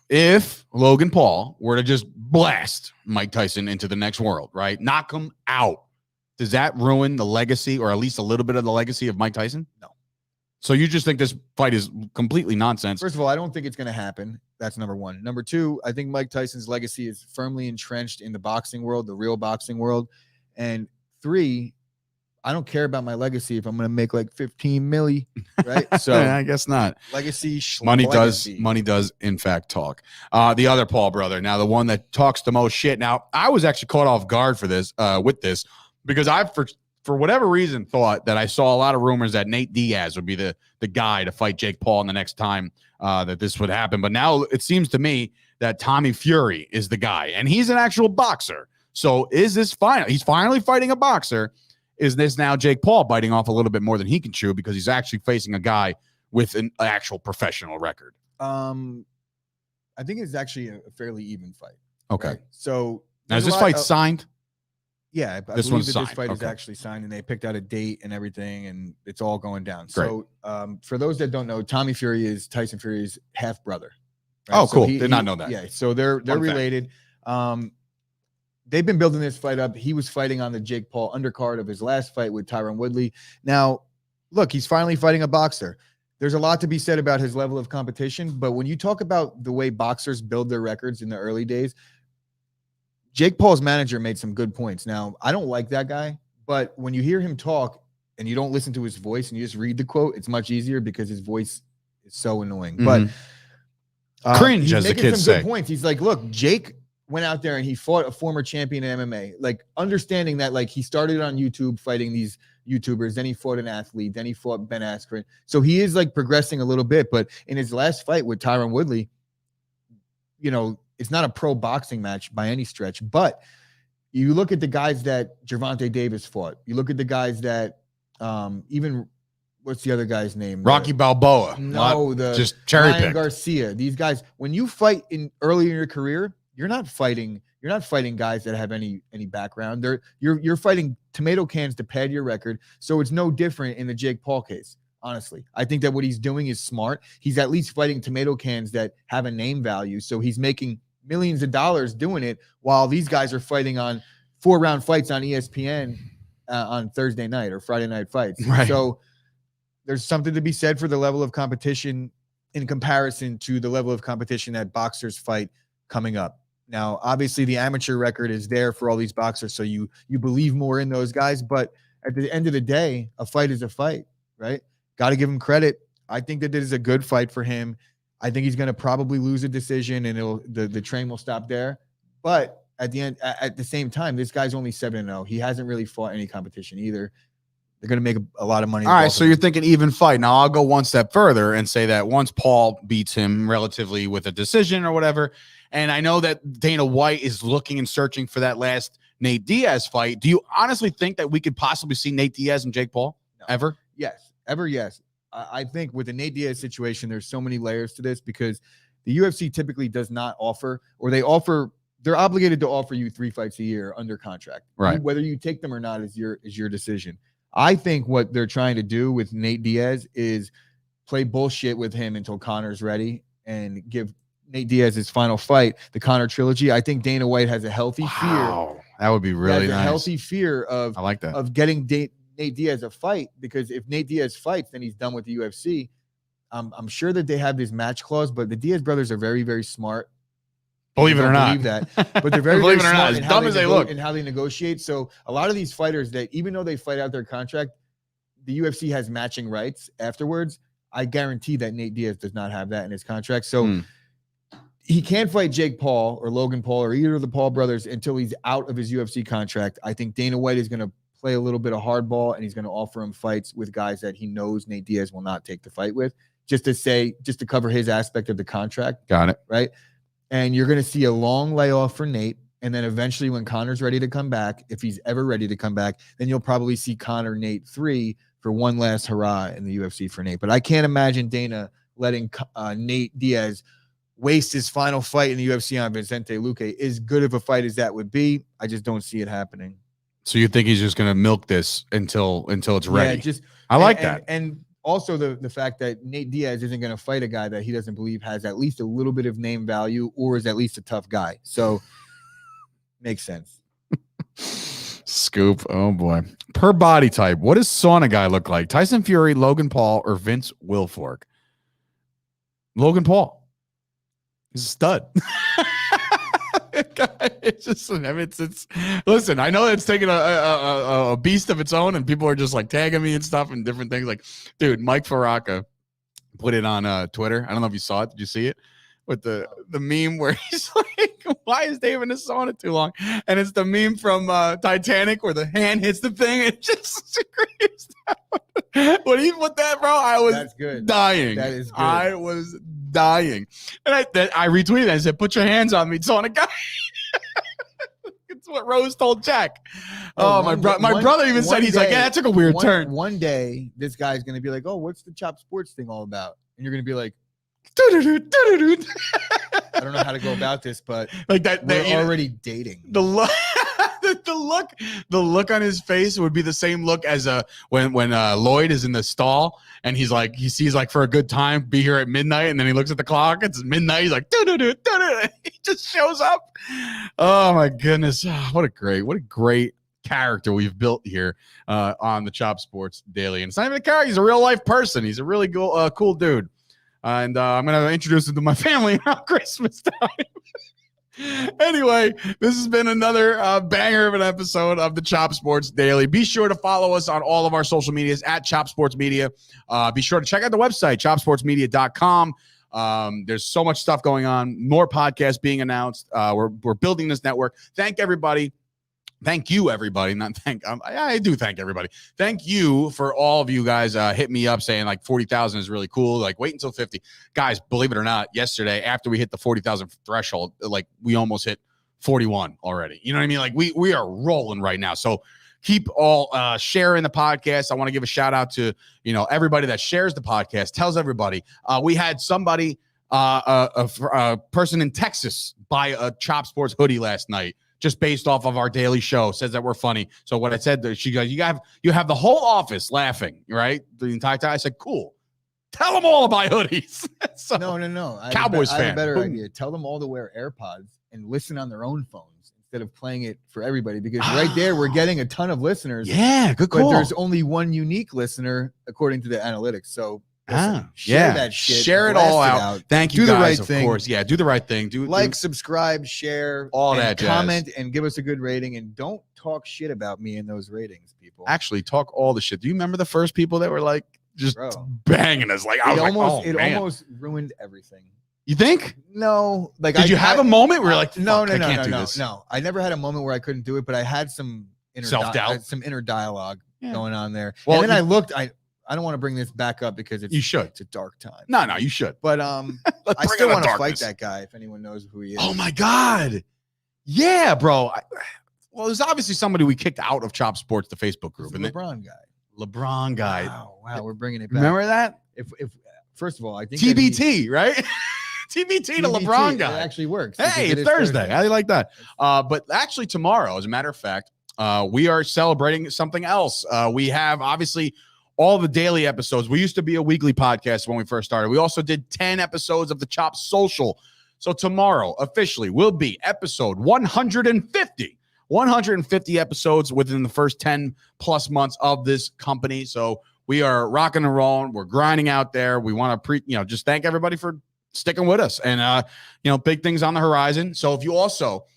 Logan Paul were to just blast Mike Tyson into the next world, right? Knock him out. Does that ruin the legacy, or at least a little bit of the legacy of Mike Tyson? No. So you just think this fight is completely nonsense? First of all, I don't think it's going to happen. That's number one. Number two, I think Mike Tyson's legacy is firmly entrenched in the boxing world, the real boxing world. And 3, I don't care about my legacy if I'm going to make like 15 milli, right? So I guess not. Legacy, money does in fact talk. The other Paul brother, now the one that talks the most shit. Now I was actually caught off guard for this, with this, because I for whatever reason thought that I saw a lot of rumors that Nate Diaz would be the guy to fight Jake Paul in the next time that this would happen. But now it seems to me that Tommy Fury is the guy, and he's an actual boxer. So is this final? He's finally fighting a boxer. Is this now Jake Paul biting off a little bit more than he can chew because he's actually facing a guy with an actual professional record? I think it's actually a fairly even fight. Okay. Right? So now, is this fight signed? Yeah, I this believe one's that this signed. fight is Okay. actually signed, and they picked out a date and everything, and it's all going down. Great. So for those that don't know, Tommy Fury is Tyson Fury's half brother. Right? Oh, cool. Did not know that. Yeah, so they're related. They've been building this fight up. He was fighting on the Jake Paul undercard of his last fight with Tyron Woodley. Now, look, he's finally fighting a boxer. There's a lot to be said about his level of competition, but when you talk about the way boxers build their records in the early days, Jake Paul's manager made some good points. Now, I don't like that guy, but when you hear him talk and you don't listen to his voice and you just read the quote, it's much easier because his voice is so annoying. Mm-hmm. But cringe, as the kids say. Good points. He's like, look, Jake went out there and he fought a former champion in MMA, like understanding that like he started on YouTube fighting these YouTubers, then he fought an athlete, then he fought Ben Askren. So he is like progressing a little bit, but in his last fight with Tyron Woodley, you know, it's not a pro boxing match by any stretch, but you look at the guys that Gervonta Davis fought. You look at the guys that even what's the other guy's name? Rocky Balboa. No, just cherry Ryan pick. Garcia. These guys, when you fight in early in your career, you're not fighting guys that have any background. You're fighting tomato cans to pad your record. So it's no different in the Jake Paul case. Honestly, I think that what he's doing is smart. He's at least fighting tomato cans that have a name value. So he's making millions of dollars doing it while these guys are fighting on 4-round fights on ESPN on Thursday night or Friday night fights. Right. So there's something to be said for the level of competition in comparison to the level of competition that boxers fight coming up. Now, obviously the amateur record is there for all these boxers. So you believe more in those guys, but at the end of the day, a fight is a fight, right? Got to give him credit. I think that this is a good fight for him. I think he's going to probably lose a decision and the train will stop there. But at the same time, this guy's only 7-0. He hasn't really fought any competition either. They're going to make a lot of money. All right, so you're thinking even fight. Now I'll go one step further and say that once Paul beats him relatively with a decision or whatever, and I know that Dana White is looking and searching for that last Nate Diaz fight. Do you honestly think that we could possibly see Nate Diaz and Jake Paul ever? Yes. Ever, yes. I think with the Nate Diaz situation, there's so many layers to this because the UFC typically does not offer, or they're obligated to offer you 3 fights a year under contract. Right. Whether you take them or not is your decision. I think what they're trying to do with Nate Diaz is play bullshit with him until Conor's ready and give Nate Diaz his final fight, the Conor trilogy. I think Dana White has a healthy fear. That would be really nice. A healthy fear of, I like that. Of getting Nate Diaz a fight, because if Nate Diaz fights, then he's done with the UFC. I'm sure that they have this match clause, but the Diaz brothers are very, very smart. Believe it or not. Believe that, but they're very, believe very it or not, smart as dumb as they look, and how they negotiate. So a lot of these fighters that even though they fight out their contract, the UFC has matching rights afterwards. I guarantee that Nate Diaz does not have that in his contract. So he can't fight Jake Paul or Logan Paul or either of the Paul brothers until he's out of his UFC contract. I think Dana White is going to play a little bit of hardball and he's going to offer him fights with guys that he knows Nate Diaz will not take the fight with, just to cover his aspect of the contract. Got it. Right. And you're going to see a long layoff for Nate. And then eventually when Conor's ready to come back, if he's ever ready to come back, then you'll probably see Conor Nate 3 for one last hurrah in the UFC for Nate. But I can't imagine Dana letting Nate Diaz waste his final fight in the UFC on Vicente Luque. As good of a fight as that would be, I just don't see it happening. So you think he's just going to milk this until it's ready? Yeah, I like that. And also the fact that Nate Diaz isn't going to fight a guy that he doesn't believe has at least a little bit of name value or is at least a tough guy. So makes sense. Scoop. Oh boy. Per body type, what does sauna guy look like? Tyson Fury, Logan Paul, or Vince Wilfork? Logan Paul. He's a stud. It's just, I mean, it's listen, I know it's taking a beast of its own and people are just like tagging me and stuff and different things. Like, dude, Mike Faraka put it on Twitter. I don't know if you saw it. Did you see it? With the meme where he's like, why is Dave in the sauna too long? And it's the meme from Titanic where the hand hits the thing. It just screams down. When he put that, bro, I was dying. That is good. I was dying. And I retweeted it and said, put your hands on me, sauna guy. That's what Rose told Jack. Oh, my brother even said, he's like, yeah, that took a weird turn. One day, this guy's going to be like, oh, what's the Chop Sports thing all about? And you're going to be like, I I don't know how to go about this, but like that, we're already dating. The look, the look on his face would be the same look as when Lloyd is in the stall and he's like, he sees like for a good time, be here at midnight, and then he looks at the clock, it's midnight, he's like, he just shows up. Oh my goodness, what a great character we've built here on the Chop Sports Daily. And it's not even a character, he's a real life person. He's a really cool dude. And I'm going to introduce him to my family around Christmas time. Anyway, this has been another banger of an episode of the Chop Sports Daily. Be sure to follow us on all of our social medias at Chop Sports Media. Be sure to check out the website, chopsportsmedia.com. There's so much stuff going on, more podcasts being announced. We're building this network. Thank everybody. Thank you, everybody. I do thank everybody. Thank you for all of you guys hit me up saying like 40,000 is really cool. Like wait until 50. Guys, believe it or not, yesterday after we hit the 40,000 threshold, like we almost hit 41 already. You know what I mean? Like we are rolling right now. So keep all sharing the podcast. I want to give a shout out to everybody that shares the podcast, tells everybody. We had somebody, a person in Texas, buy a Chop Sports hoodie last night. Just based off of our daily show, says that we're funny. So what I said, she goes, you have the whole office laughing, right? The entire time. I said, cool. Tell them all to buy hoodies. So, no. Cowboys fan. I have a better idea. Tell them all to wear AirPods and listen on their own phones instead of playing it for everybody. Because right there, we're getting a ton of listeners. Yeah, good call. But there's only one unique listener according to the analytics. So share that shit. Share it all out. Thank you, do guys, the right of thing. course. Yeah, do the right thing. Subscribe, share, all and that jazz. Comment and give us a good rating. And don't talk shit about me in those ratings, people. Actually, talk all the shit. Do you remember the first people that were like just banging us? Like it almost ruined everything. You think? No. Like, did you have a moment where you're like, no, I never had a moment where I couldn't do it, but I had some self-doubt, some inner dialogue going on there. Well, and then I looked. I don't want to bring this back up because it's a dark time. No, you should. But I still want to fight that guy if anyone knows who he is. Oh my God. Yeah, bro. Well, there's obviously somebody we kicked out of Chop Sports, the Facebook group. The LeBron guy. Wow, we're bringing it back. Remember that? If first of all, I think TBT, right? TBT to LeBron guy. It actually works. Hey, it's Thursday. I like that. But actually tomorrow, as a matter of fact, we are celebrating something else. We have obviously all the daily episodes. We used to be a weekly podcast when we first started. We also did 10 episodes of the Chop Social. So tomorrow officially will be episode 150. 150 episodes within the first 10 plus months of this company. So we are rocking and rolling. We're grinding out there. We want to just thank everybody for sticking with us, and big things on the horizon. So if you also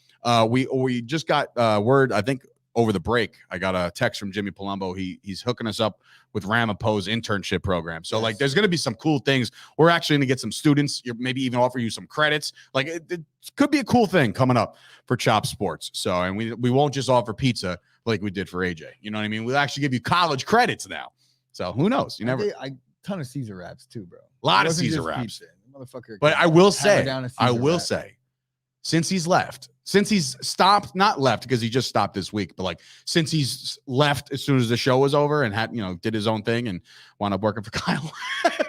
we just got word, I think over the break, I got a text from Jimmy Palumbo. He's hooking us up with Ramapo's internship program. So like, there's going to be some cool things. We're actually going to get some students, maybe even offer you some credits. Like it could be a cool thing coming up for Chop Sports. So, and we won't just offer pizza like we did for AJ. You know what I mean? We'll actually give you college credits now. So who knows? You never. A ton of Caesar wraps too, bro. A lot of Caesar wraps. Motherfucker. But I will say, since he's stopped, not left because he just stopped this week, but like since he's left as soon as the show was over and had, did his own thing and wound up working for Kyle.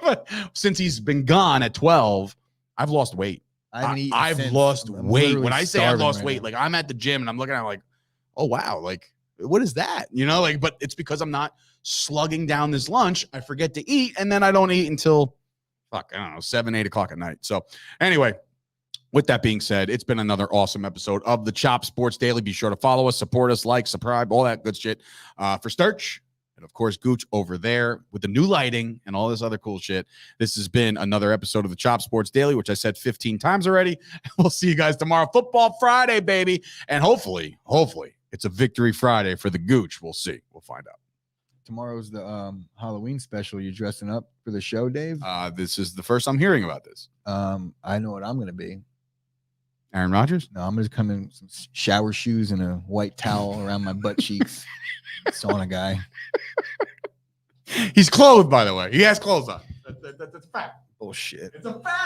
But since he's been gone at 12, I've lost weight. I've lost weight. When I say I've lost weight, like I'm at the gym and I'm looking at it like, oh wow, like what is that? But it's because I'm not slugging down this lunch. I forget to eat and then I don't eat until 7, 8 o'clock at night. So anyway, with that being said, it's been another awesome episode of the Chop Sports Daily. Be sure to follow us, support us, like, subscribe, all that good shit. For Sturch and, of course, Gooch over there with the new lighting and all this other cool shit. This has been another episode of the Chop Sports Daily, which I said 15 times already. We'll see you guys tomorrow. Football Friday, baby. And hopefully, it's a victory Friday for the Gooch. We'll see. We'll find out. Tomorrow's the Halloween special. You dressing up for the show, Dave? This is the first I'm hearing about this. I know what I'm going to be. Aaron Rodgers? No, I'm going to come in some shower shoes and a white towel around my butt cheeks. Sauna guy. He's clothed, by the way. He has clothes on. That's a fact. Bullshit. It's a fact.